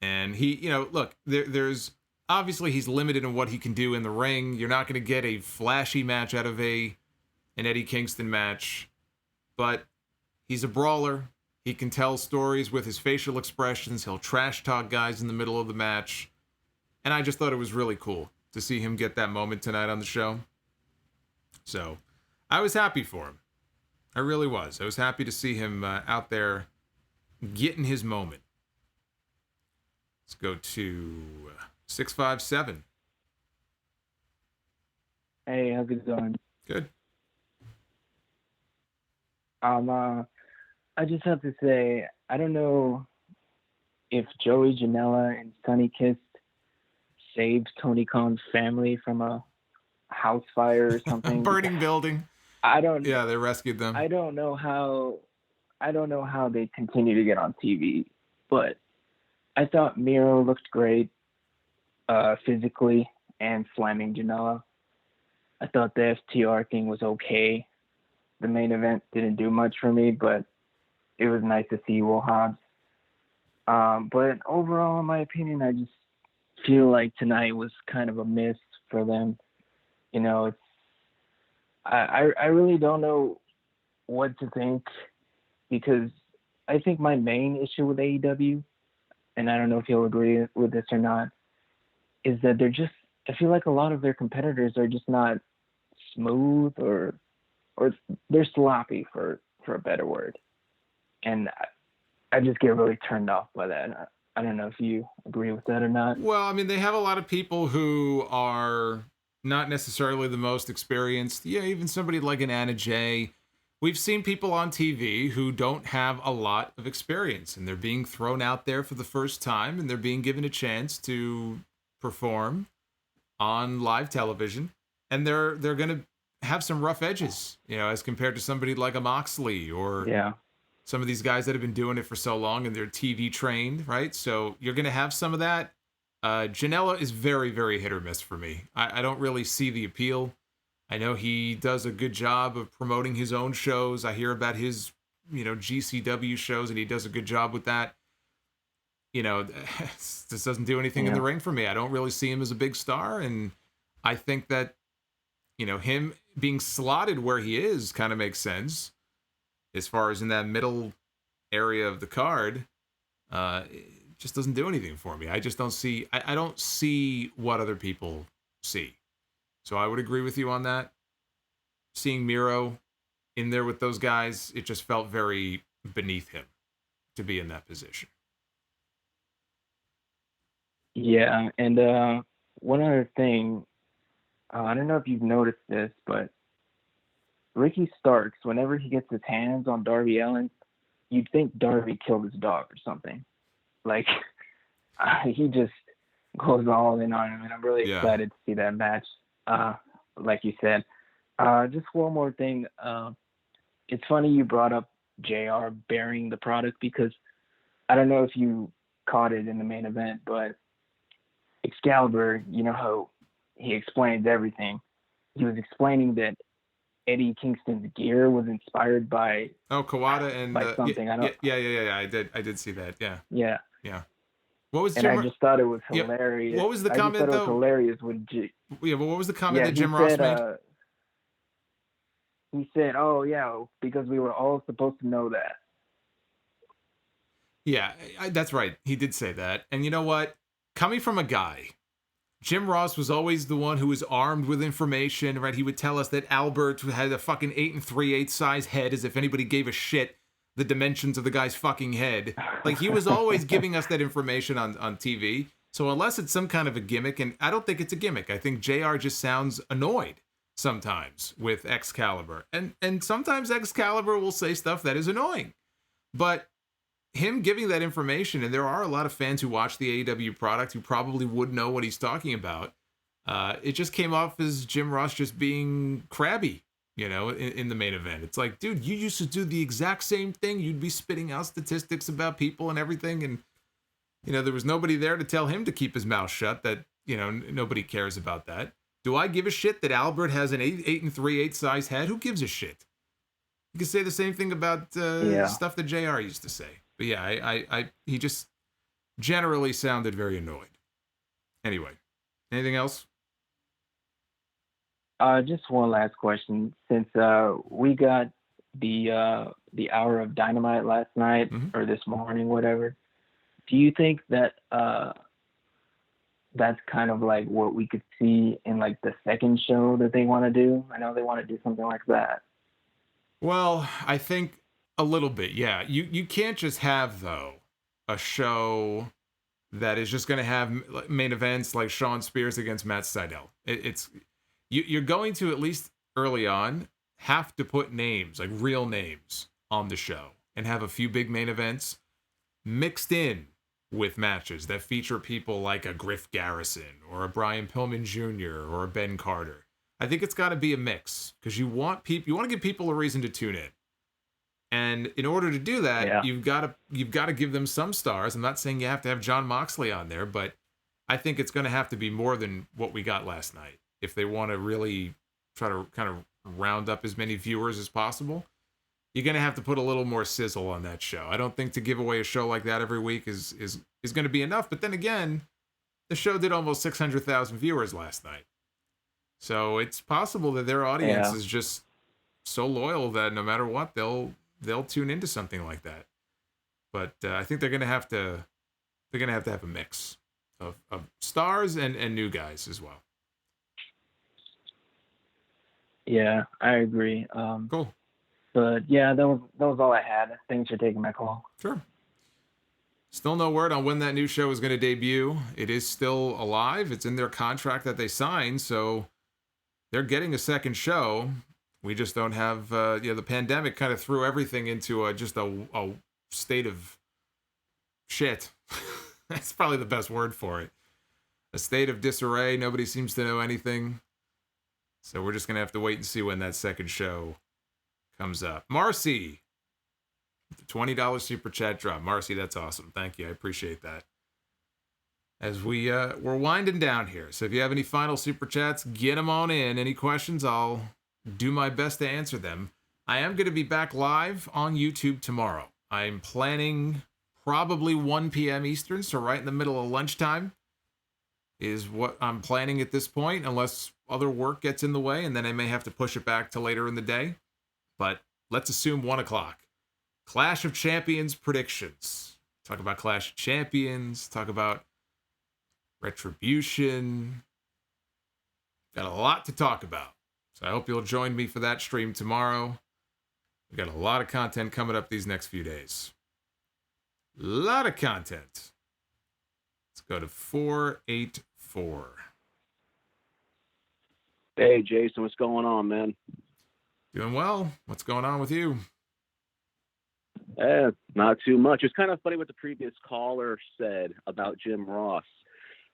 And he, look, there's obviously he's limited in what he can do in the ring. You're not going to get a flashy match out of an Eddie Kingston match. But he's a brawler. He can tell stories with his facial expressions. He'll trash talk guys in the middle of the match. And I just thought it was really cool to see him get that moment tonight on the show. So I was happy for him. I really was. I was happy to see him out there getting his moment. Let's go to 657. Hey, how's it going? Good. I just have to say, I don't know if Joey Janela and Sonny Kiss saved Tony Khan's family from a house fire or something. Burning building. Yeah, they rescued them. I don't know how they continue to get on TV, but I thought Miro looked great physically and slamming Janela. I thought the FTR thing was okay. The main event didn't do much for me, but it was nice to see Will Hobbs. But overall, in my opinion, I just feel like tonight was kind of a miss for them. I really don't know what to think, because I think my main issue with AEW, and I don't know if you'll agree with this or not, is that I feel like a lot of their competitors are just not smooth or they're sloppy for a better word. And I just get really turned off by that. I don't know if you agree with that or not. Well, I mean, they have a lot of people who are not necessarily the most experienced. Yeah, even somebody like an Anna Jay. We've seen people on TV who don't have a lot of experience, and they're being thrown out there for the first time, and they're being given a chance to perform on live television, and they're going to have some rough edges, as compared to somebody like a Moxley or some of these guys that have been doing it for so long and they're TV trained, right? So you're going to have some of that. Janela is very, very hit or miss for me. I don't really see the appeal. I know he does a good job of promoting his own shows. I hear about his, GCW shows, and he does a good job with that. This doesn't do anything in the ring for me. I don't really see him as a big star, and I think that, him being slotted where he is kind of makes sense as far as in that middle area of the card. It just doesn't do anything for me. I just don't see, I don't see what other people see. So I would agree with you on that. Seeing Miro in there with those guys, it just felt very beneath him to be in that position. Yeah, and one other thing, I don't know if you've noticed this, but Ricky Starks, whenever he gets his hands on Darby Allin, you'd think Darby killed his dog or something. Like, he just goes all in on him, and I'm really excited to see that match. Like you said, just one more thing. It's funny you brought up JR bearing the product, because I don't know if you caught it in the main event, but Excalibur, how he explains everything. He was explaining that Eddie Kingston's gear was inspired by Kawada and by something. Yeah. I did see that. Yeah. What was and I just thought it was hilarious. What was the comment though? It was hilarious with but what was the comment that Jim Ross made? He said, "Oh yeah, because we were all supposed to know that." Yeah, that's right. He did say that. And you know what? Coming from a guy, Jim Ross was always the one who was armed with information, right? He would tell us that Albert had a fucking 8 3/8 size head, as if anybody gave a shit the dimensions of the guy's fucking head. Like, he was always giving us that information on TV. So unless it's some kind of a gimmick, and I don't think it's a gimmick, I think JR just sounds annoyed sometimes with Excalibur. And sometimes Excalibur will say stuff that is annoying. But him giving that information, and there are a lot of fans who watch the AEW product who probably would know what he's talking about. It just came off as Jim Ross just being crabby in the main event. It's like, dude, you used to do the exact same thing. You'd be spitting out statistics about people and everything. And, there was nobody there to tell him to keep his mouth shut. That, nobody cares about that. Do I give a shit that Albert has an 8 3/8 size head? Who gives a shit? You can say the same thing about stuff that JR used to say. But yeah, he just generally sounded very annoyed. Anyway, anything else? Just one last question. Since we got the hour of Dynamite last night or this morning, whatever, do you think that that's kind of like what we could see in like the second show that they want to do? I know they want to do something like that. Well, I think a little bit, yeah. You can't just have, though, a show that is just going to have main events like Shawn Spears against Matt Sydal. You're going to, at least early on, have to put names, like real names, on the show and have a few big main events mixed in with matches that feature people like a Griff Garrison or a Brian Pillman Jr. or a Ben Carter. I think it's got to be a mix because you want to give people a reason to tune in. And in order to do that, you've got to give them some stars. I'm not saying you have to have Jon Moxley on there, but I think it's going to have to be more than what we got last night if they want to really try to kind of round up as many viewers as possible. You're going to have to put a little more sizzle on that show. I don't think to give away a show like that every week is going to be enough. But then again, the show did almost 600,000 viewers last night. So it's possible that their audience is just so loyal that no matter what, they'll tune into something like that. But I think they're going to have to have a mix of stars and new guys as well. Yeah, I agree. Cool. But yeah, that was all I had. Thanks for taking my call. Sure. Still no word on when that new show is going to debut. It is still alive. It's in their contract that they signed, so they're getting a second show. We just don't have, the pandemic kind of threw everything into just a state of shit. That's probably the best word for it. A state of disarray. Nobody seems to know anything. So we're just going to have to wait and see when that second show comes up. Marcy, $20 super chat drop. Marcy, that's awesome. Thank you. I appreciate that. As we're winding down here. So if you have any final super chats, get them on in. Any questions, I'll do my best to answer them. I am going to be back live on YouTube tomorrow. I'm planning probably 1 p.m. Eastern, so right in the middle of lunchtime is what I'm planning at this point, unless other work gets in the way, and then I may have to push it back to later in the day. But let's assume 1 o'clock. Clash of Champions predictions. Talk about Clash of Champions. Talk about Retribution. Got a lot to talk about. So I hope you'll join me for that stream tomorrow. We've got a lot of content coming up these next few days. A lot of content. Let's go to 484. Hey, Jason, what's going on, man? Doing well. What's going on with you? Not too much. It's kind of funny what the previous caller said about Jim Ross,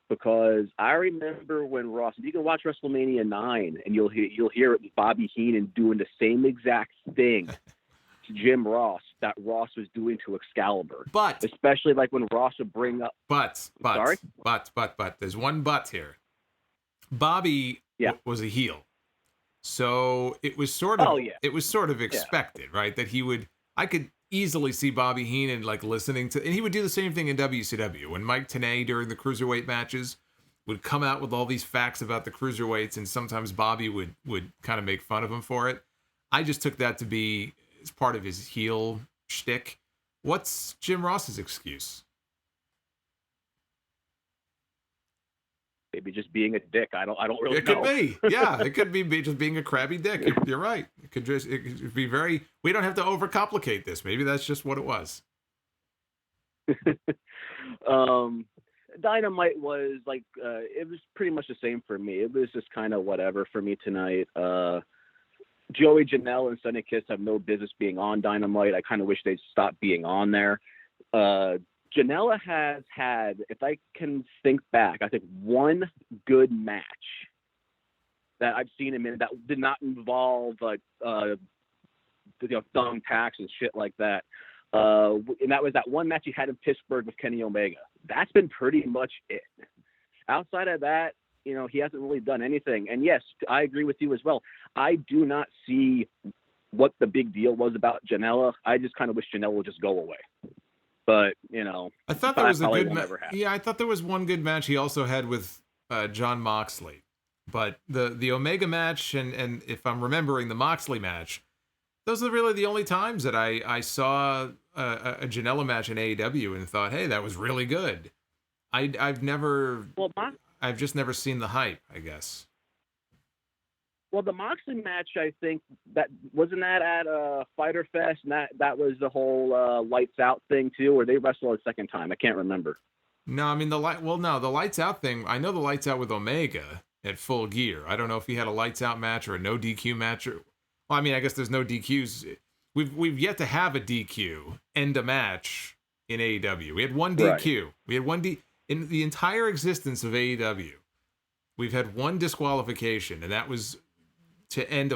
because I remember when Ross, you can watch WrestleMania 9 and you'll hear Bobby Heenan doing the same exact thing to Jim Ross that Ross was doing to Excalibur. But especially like when Ross would bring up But there's one but here. Bobby was a heel. So it was sort of expected, right? That he would, I could easily see Bobby Heenan like listening to, and he would do the same thing in WCW when Mike Tenay during the cruiserweight matches would come out with all these facts about the cruiserweights, and sometimes Bobby would kind of make fun of him for it. I just took that to be as part of his heel shtick. What's Jim Ross's excuse? Maybe just being a dick. I don't really know. It could be. Yeah, it could be just being a crabby dick. You're right. It could be very, we don't have to overcomplicate this. Maybe that's just what it was. Dynamite was like, it was pretty much the same for me. It was just kind of whatever for me tonight. Joey Janela and Sonny Kiss have no business being on Dynamite. I kind of wish they'd stop being on there. Janela has had, if I can think back, I think one good match that I've seen him in that did not involve thumbtacks and shit like that. And that was that one match he had in Pittsburgh with Kenny Omega. That's been pretty much it. Outside of that, he hasn't really done anything. And yes, I agree with you as well. I do not see what the big deal was about Janela. I just kind of wish Janela would just go away. But, I thought there was a good match. Yeah, I thought there was one good match he also had with Jon Moxley. But the Omega match and if I'm remembering the Moxley match, those are really the only times that I saw a Janela match in AEW and thought, hey, that was really good. I've just never seen the hype, I guess. Well, the Moxley match, I think that wasn't that at Fyter Fest, and that was the whole lights out thing too, or they wrestled a second time. I can't remember. No, I mean the lights out thing. I know the lights out with Omega at Full Gear. I don't know if he had a lights out match or a no DQ match. I guess there's no DQs. We've yet to have a DQ end a match in AEW. We had one DQ. Right. We had one in the entire existence of AEW. We've had one disqualification, and that was to end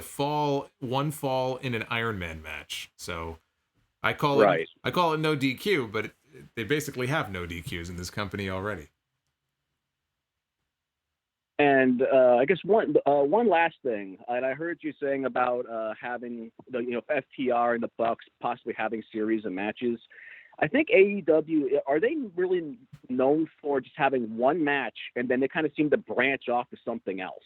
one fall in an Iron Man match. So I call it no DQ, but they basically have no DQs in this company already. And I guess one last thing, and I heard you saying about having FTR and the Bucks possibly having series of matches. I think AEW, are they really known for just having one match and then they kind of seem to branch off to something else?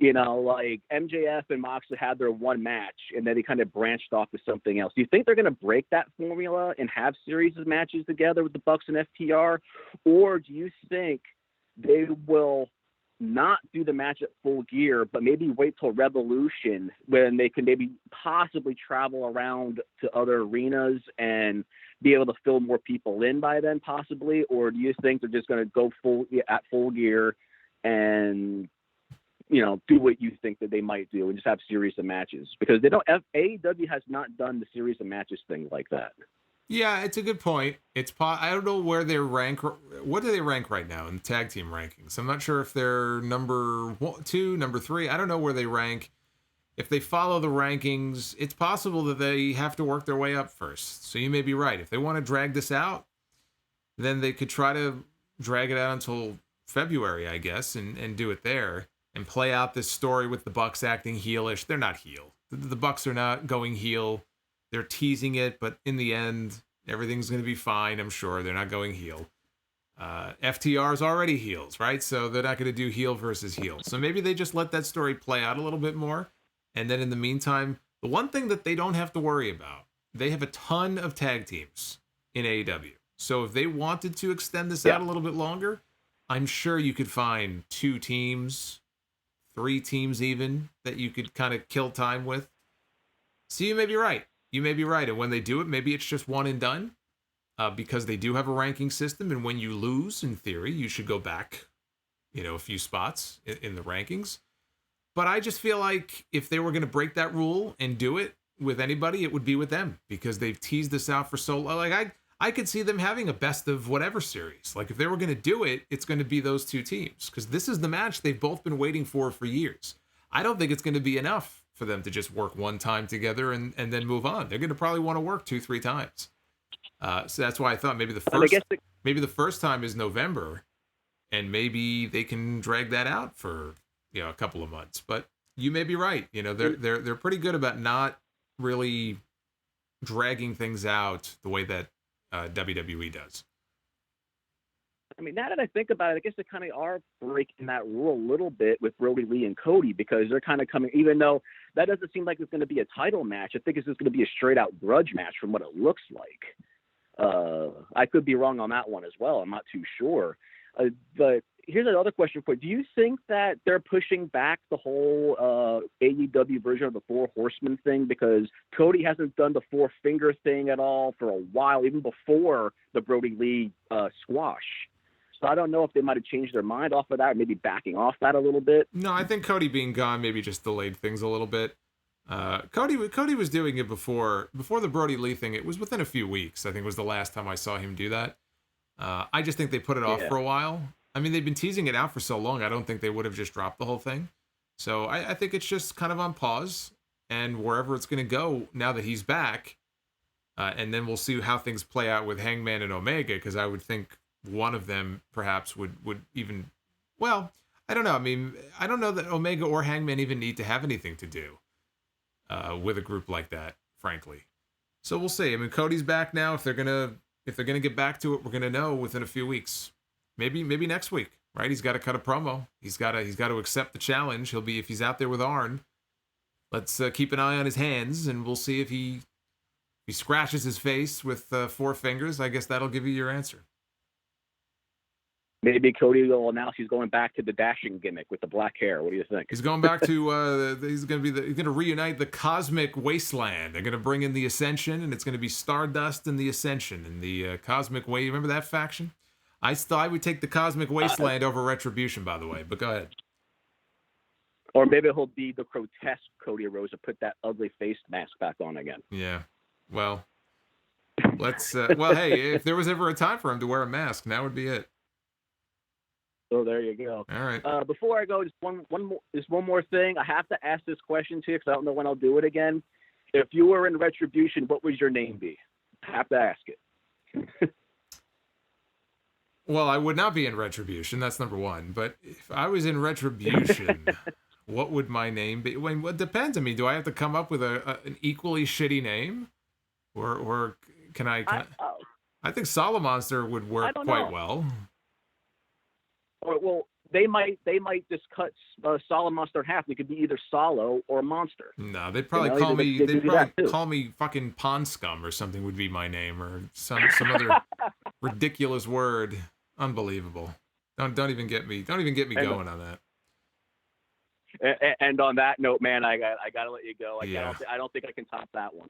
Like MJF and Moxley had their one match and then they kind of branched off to something else. Do you think they're going to break that formula and have series of matches together with the Bucks and FTR? Or do you think they will not do the match at Full Gear, but maybe wait till Revolution when they can maybe possibly travel around to other arenas and be able to fill more people in by then possibly? Or do you think they're just going to go at Full Gear and do what you think that they might do and just have series of matches? Because AEW has not done the series of matches thing like that. Yeah, it's a good point. I don't know where they rank. What do they rank right now in the tag team rankings? I'm not sure if they're number 2, number 3. I don't know where they rank. If they follow the rankings, it's possible that they have to work their way up first. So you may be right. If they want to drag this out, then they could try to drag it out until February, I guess, and do it there and play out this story with the Bucks acting heelish. They're not heel. The Bucks are not going heel. They're teasing it, but in the end, everything's going to be fine, I'm sure. They're not going heel. FTR's already heels, right? So they're not going to do heel versus heel. So maybe they just let that story play out a little bit more. And then in the meantime, the one thing that they don't have to worry about, they have a ton of tag teams in AEW. So if they wanted to extend this out a little bit longer, I'm sure you could find 2 teams, 3 teams even, that you could kind of kill time with. So you may be right. And when they do it, maybe it's just one and done, because they do have a ranking system. And when you lose, in theory, you should go back, a few spots in the rankings. But I just feel like if they were going to break that rule and do it with anybody, it would be with them, because they've teased this out for so long. Like I could see them having a best of whatever series. Like if they were going to do it, it's going to be those 2 teams, because this is the match they've both been waiting for years. I don't think it's going to be enough for them to just work one time together and then move on. They're going to probably want to work 2-3 times. So that's why I thought maybe the first time is November, and maybe they can drag that out for a couple of months. But you may be right. They're pretty good about not really dragging things out the way that WWE does. I mean, now that I think about it, I guess they kind of are breaking that rule a little bit with Brodie Lee and Cody, because they're kind of coming, even though that doesn't seem like it's going to be a title match. I think it's just going to be a straight out grudge match from what it looks like. I could be wrong on that one as well. I'm not too sure. But here's another question for you. Do you think that they're pushing back the whole AEW version of the 4 Horsemen thing? Because Cody hasn't done the 4-finger thing at all for a while, even before the Brodie Lee squash. So I don't know if they might have changed their mind off of that, or maybe backing off that a little bit. No, I think Cody being gone maybe just delayed things a little bit. Cody was doing it before the Brodie Lee thing. It was within a few weeks, I think, was the last time I saw him do that. I just think they put it off for a while. I mean, they've been teasing it out for so long, I don't think they would have just dropped the whole thing. So I think it's just kind of on pause, and wherever it's going to go now that he's back, and then we'll see how things play out with Hangman and Omega, because I would think one of them perhaps would even, well, I don't know. I mean, I don't know that Omega or Hangman even need to have anything to do with a group like that, frankly. So we'll see. I mean, Cody's back now. If they're gonna get back to it, we're gonna know within a few weeks. Maybe next week, right? He's got to cut a promo. He's got to accept the challenge. If he's out there with Arn. Let's keep an eye on his hands, and we'll see if he scratches his face with 4 fingers. I guess that'll give you your answer. Maybe Cody will announce he's going back to the dashing gimmick with the black hair. What do you think? He's going back to he's going to reunite the Cosmic Wasteland. They're going to bring in the Ascension, and it's going to be Stardust and the Ascension and the Cosmic Way. Remember that faction? I would take the Cosmic Wasteland over Retribution, by the way. But go ahead. Or maybe he'll be the grotesque Cody Rhodes to put that ugly face mask back on again. Yeah. Well, let's. Well, hey, if there was ever a time for him to wear a mask, now would be it. So there you go. All right. Before I go, just one more thing. I have to ask this question to you because I don't know when I'll do it again. If you were in Retribution, what would your name be? I have to ask it. Well, I would not be in Retribution. That's number one. But if I was in Retribution, what would my name be? Well, it depends. I mean, do I have to come up with an equally shitty name, or can I? I think Solomonster would work quite well. Or, well, they might just cut Solomonster in half. It could be either Solo or Monster. No, they'd probably call me. They'd probably call me fucking Pond Scum or something would be my name, or some other ridiculous word. Unbelievable. Don't even get me going on that. And on that note, man, I gotta let you go. I don't think I can top that one.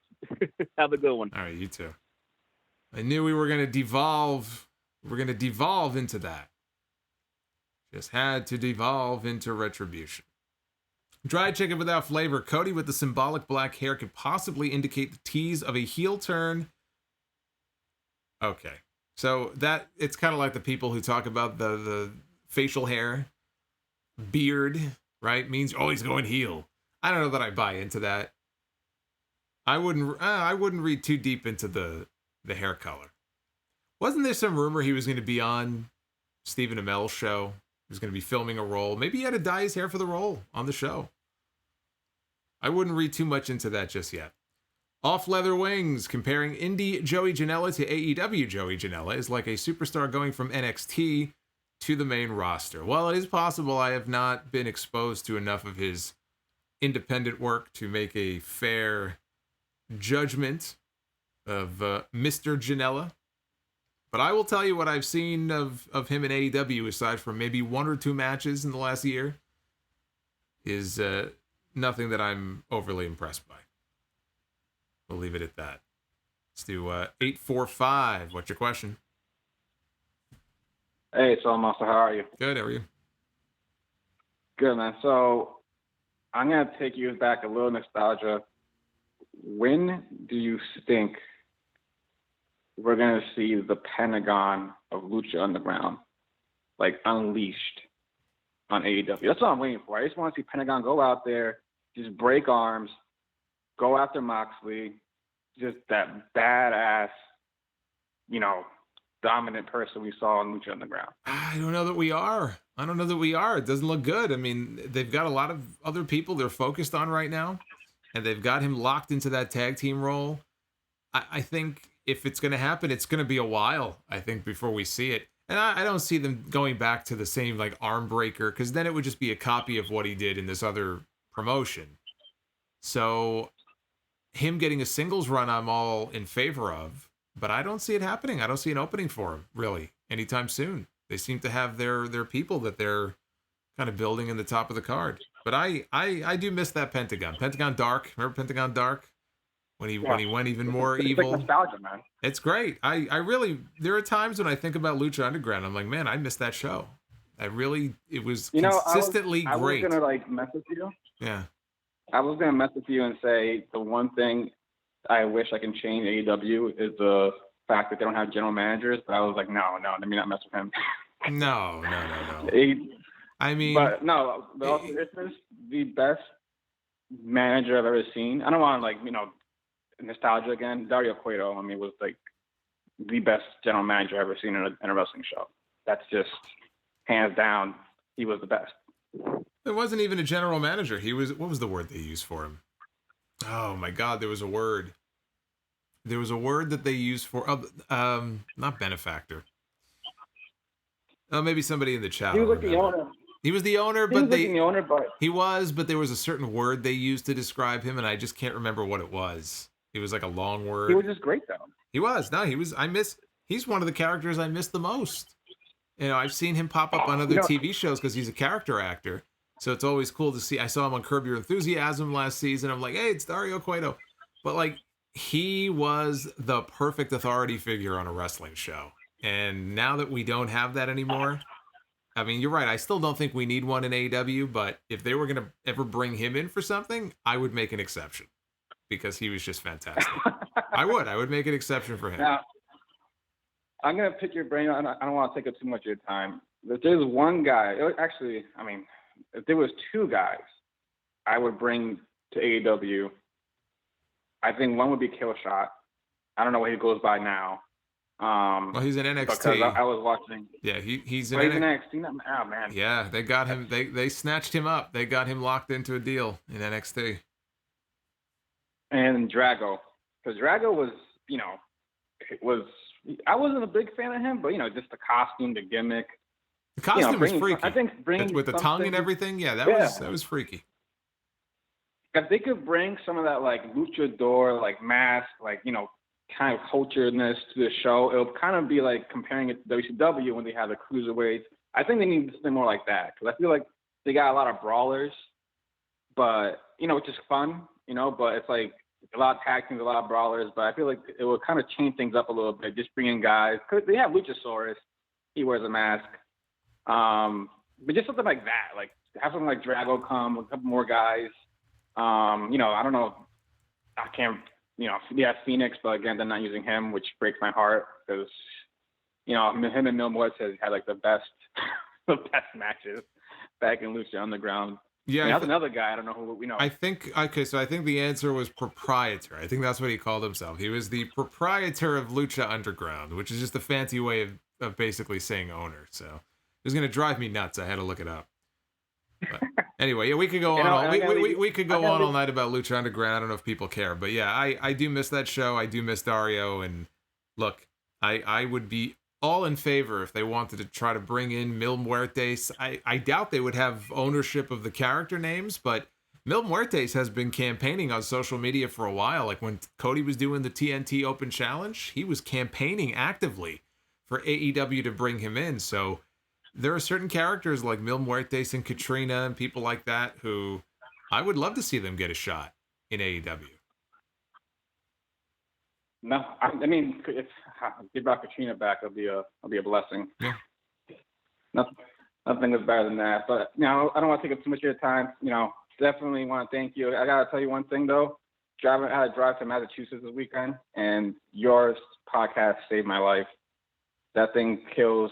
Have a good one. All right, you too. I knew we were gonna devolve. We're gonna devolve into that. Just had to devolve into Retribution. Dry chicken without flavor. Cody with the symbolic black hair could possibly indicate the tease of a heel turn. Okay. So that it's kind of like the people who talk about the facial hair, beard, right? Means he's going heel. I don't know that I buy into that. I wouldn't read too deep into the hair color. Wasn't there some rumor he was going to be on Stephen Amell's show? He was going to be filming a role. Maybe he had to dye his hair for the role on the show. I wouldn't read too much into that just yet. Off Leather Wings, comparing indie Joey Janela to AEW Joey Janela is like a superstar going from NXT to the main roster. While it is possible I have not been exposed to enough of his independent work to make a fair judgment of Mr. Janela, but I will tell you what I've seen of him in AEW, aside from maybe 1 or 2 matches in the last year, is nothing that I'm overly impressed by. We'll leave it at that. Let's do 845. What's your question? Hey, Solomonster, how are you? Good, how are you? Good, man. So I'm going to take you back a little nostalgia. When do you think we're going to see the Pentagon of Lucha Underground, like, unleashed on AEW? That's what I'm waiting for. I just want to see Pentagon go out there, just break arms, go after Moxley, just that badass, dominant person we saw in Lucha Underground. I don't know that we are. It doesn't look good. I mean, they've got a lot of other people they're focused on right now, and they've got him locked into that tag team role. I think if it's going to happen, it's going to be a while, I think, before we see it. And I don't see them going back to the same, like, arm breaker, because then it would just be a copy of what he did in this other promotion. So him getting a singles run, I'm all in favor of, but I don't see it happening. I don't see an opening for him, really, anytime soon. They seem to have their people that they're kind of building in the top of the card. But I do miss that Pentagon. Pentagon Dark. Remember Pentagon Dark? When he went even more evil. It's like nostalgia, man. It's great. I really, there are times when I think about Lucha Underground, I'm like, man, I missed that show. It was consistently great. I was going to, like, mess with you. Yeah. I was going to mess with you and say the one thing I wish I can change AEW is the fact that they don't have general managers, but I was like, no, let me not mess with him. No. I mean, but no, but also, this is the best manager I've ever seen. I don't want to nostalgia again. Dario Cueto, I mean, was like the best general manager I've ever seen in a wrestling show. That's just hands down. He was the best. It wasn't even a general manager. He was, what was the word they used for him? Oh my God, there was a word. There was a word that they used for, not benefactor. Oh, maybe somebody in the chat. He was like the owner. He was the owner, but there was a certain word they used to describe him, and I just can't remember what it was. It was like a long word. He was just great, though. He was. No, he's one of the characters I miss the most. I've seen him pop up on other TV shows because he's a character actor. So it's always cool to see. I saw him on Curb Your Enthusiasm last season. I'm like, hey, it's Dario Cueto. But like, he was the perfect authority figure on a wrestling show. And now that we don't have that anymore, I mean, you're right. I still don't think we need one in AEW, but if they were going to ever bring him in for something, I would make an exception because he was just fantastic. I would make an exception for him. Now, I'm going to pick your brain. I don't want to take up too much of your time. If there's one guy, actually, I mean, if there was two guys I would bring to AEW, I think one would be Killshot. I don't know what he goes by now. Well, he's in NXT. Because I was watching. Yeah, he's in NXT. Oh, man. Yeah, they got him. They snatched him up. They got him locked into a deal in NXT. And Drago. Because Drago was, I wasn't a big fan of him, but, just the costume, the gimmick. The costume was freaky. I think with the tongue and everything. Yeah, that was freaky. If they could bring some of that, like, luchador, like, mask, like, kind of culturedness to the show, it'll kind of be like comparing it to WCW when they have the cruiserweights. I think they need something more like that because I feel like they got a lot of brawlers, but which is fun, but it's like a lot of tag teams, a lot of brawlers. But I feel like it will kind of change things up a little bit, just bringing guys because they have Luchasaurus, he wears a mask, but just something like that, like have something like Drago come, a couple more guys. I don't know, I can't. Phoenix, but again, they're not using him, which breaks my heart because, him and Mil Muertes had like the best matches back in Lucha Underground. Yeah, that's another guy. I don't know who we know. I think the answer was proprietor. I think that's what he called himself. He was the proprietor of Lucha Underground, which is just a fancy way of basically saying owner. So it was going to drive me nuts. I had to look it up. But anyway, yeah, we could go on. We could go on all night about Lucha Underground. I don't know if people care, but yeah, I do miss that show. I do miss Dario. And look, I would be all in favor if they wanted to try to bring in Mil Muertes. I doubt they would have ownership of the character names, but Mil Muertes has been campaigning on social media for a while. Like when Cody was doing the TNT Open Challenge, he was campaigning actively for AEW to bring him in. So there are certain characters like Mil Muertes and Katrina and people like that who I would love to see them get a shot in AEW. No, I mean, if get Katrina back, it'll be a blessing. Yeah. Nothing is better than that. But I don't want to take up too much of your time. Definitely want to thank you. I gotta tell you one thing though. I had to drive to Massachusetts this weekend, and your podcast saved my life. That thing kills.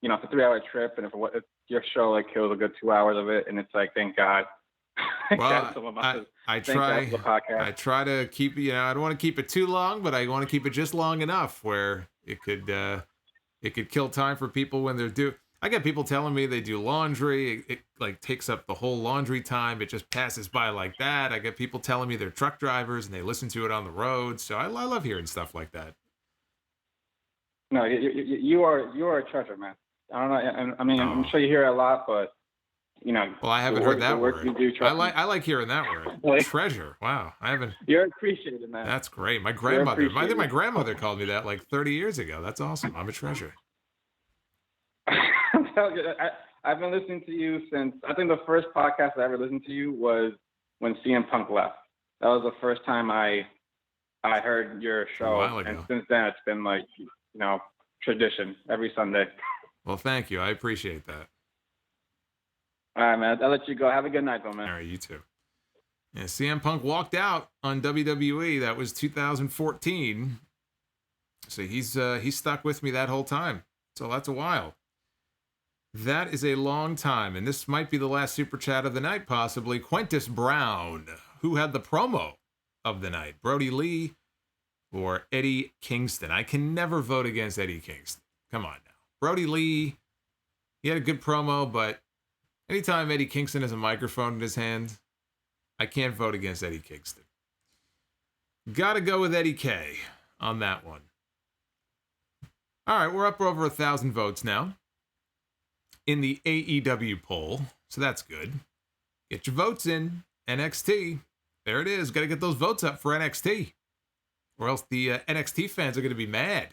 It's a 3-hour trip, and if your show like kills a good 2 hours of it, and it's like, thank God. Well, I try to keep, I don't want to keep it too long, but I want to keep it just long enough where it could kill time for people when they're due. I get people telling me they do laundry. It like takes up the whole laundry time. It just passes by like that. I get people telling me they're truck drivers and they listen to it on the road. So I love hearing stuff like that. No, you are a treasure, man. I don't know. I mean, I'm sure you hear it a lot, but Well, I haven't heard that word. I like hearing that word. Like, treasure. Wow, I haven't. You're appreciated, man. That's great. My grandmother. I think my grandmother called me that like 30 years ago. That's awesome. I'm a treasure. I've been listening to you since I think the first podcast I ever listened to you was when CM Punk left. That was the first time I heard your show, and since then it's been like tradition every Sunday. Well, thank you. I appreciate that. All right, man. I'll let you go. Have a good night, though, man. All right, you too. Yeah, CM Punk walked out on WWE. That was 2014. So he's stuck with me that whole time. So that's a while. That is a long time, and this might be the last Super Chat of the night, possibly. Quintus Brown, who had the promo of the night? Brodie Lee or Eddie Kingston? I can never vote against Eddie Kingston. Come on now. Brodie Lee, he had a good promo, but anytime Eddie Kingston has a microphone in his hand, I can't vote against Eddie Kingston. Gotta go with Eddie K on that one. All right, we're up over 1,000 votes now in the AEW poll, so that's good. Get your votes in. NXT. There it is. Got to get those votes up for NXT, or else the NXT fans are going to be mad.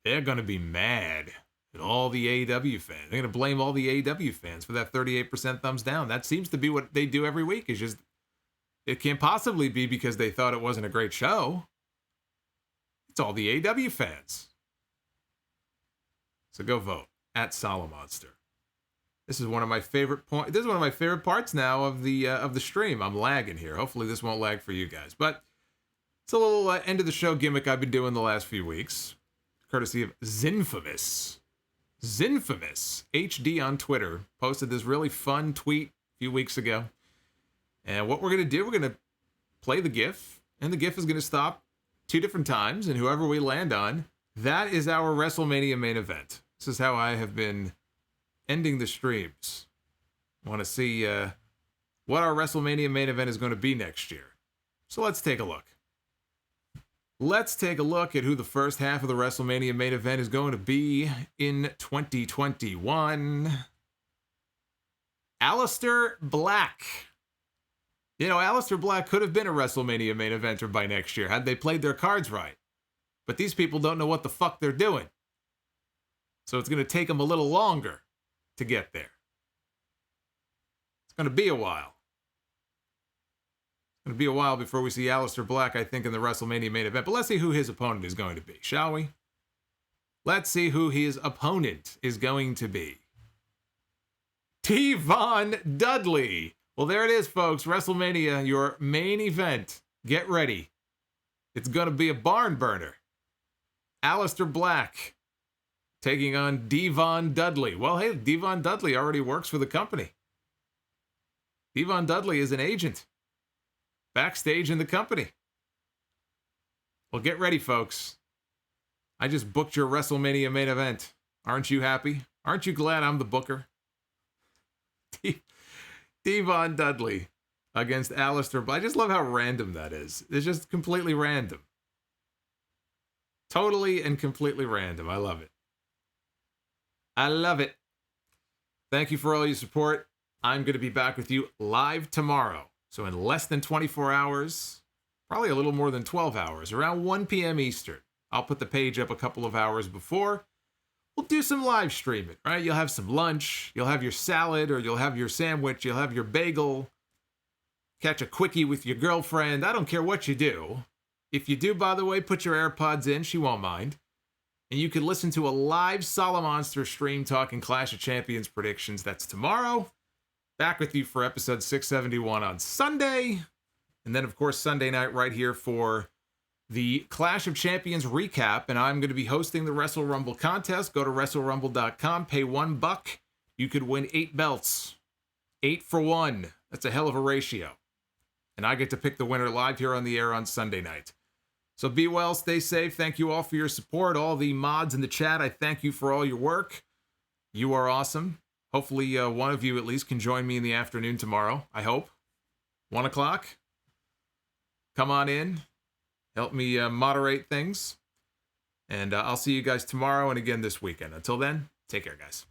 They're going to be mad at all the AEW fans. They're going to blame all the AEW fans for that 38% thumbs down. That seems to be what they do every week. It's just, it can't possibly be because they thought it wasn't a great show. It's all the AEW fans. So go vote at Solomonster. This is one of my favorite points. This is one of my favorite parts now of the stream. I'm lagging here. Hopefully this won't lag for you guys. But it's a little end of the show gimmick I've been doing the last few weeks, courtesy of Zinfamous. Zinfamous HD on Twitter posted this really fun tweet a few weeks ago. And what we're gonna do, we're gonna play the GIF, and the GIF is gonna stop 2 different times, and whoever we land on, that is our WrestleMania main event. This is how I have been ending the streams. Want to see what our WrestleMania main event is going to be next year. So let's take a look. Let's take a look at who the first half of the WrestleMania main event is going to be in 2021. Aleister Black. You know, Aleister Black could have been a WrestleMania main eventer by next year had they played their cards right. But these people don't know what the fuck they're doing. So it's going to take them a little longer to get there. It's going to be a while. It's going to be a while before we see Aleister Black, I think, in the WrestleMania main event. But let's see who his opponent is going to be, shall we? Let's see who his opponent is going to be. T-Von Dudley. Well, there it is, folks. WrestleMania, your main event. Get ready. It's going to be a barn burner. Aleister Black taking on T-Von Dudley. Well, hey, T-Von Dudley already works for the company. T-Von Dudley is an agent backstage in the company. Well, get ready, folks. I just booked your WrestleMania main event. Aren't you happy? Aren't you glad I'm the booker? T-Von Dudley against Aleister Black. I just love how random that is. It's just completely random. Totally and completely random. I love it. I love it. Thank you for all your support. I'm going to be back with you live tomorrow. So in less than 24 hours, probably a little more than 12 hours, around 1 p.m. Eastern. I'll put the page up a couple of hours before. We'll do some live streaming, right? You'll have some lunch. You'll have your salad, or you'll have your sandwich. You'll have your bagel. Catch a quickie with your girlfriend. I don't care what you do. If you do, by the way, put your AirPods in. She won't mind. And you can listen to a live Solomonster stream talking Clash of Champions predictions. That's tomorrow. Back with you for episode 671 on Sunday. And then, of course, Sunday night right here for the Clash of Champions recap. And I'm going to be hosting the Wrestle Rumble contest. Go to WrestleRumble.com. Pay $1. You could win 8 belts. 8 for 1. That's a hell of a ratio. And I get to pick the winner live here on the air on Sunday night. So be well, stay safe. Thank you all for your support. All the mods in the chat, I thank you for all your work. You are awesome. Hopefully one of you at least can join me in the afternoon tomorrow, I hope. 1 o'clock. Come on in. Help me moderate things. And I'll see you guys tomorrow and again this weekend. Until then, take care, guys.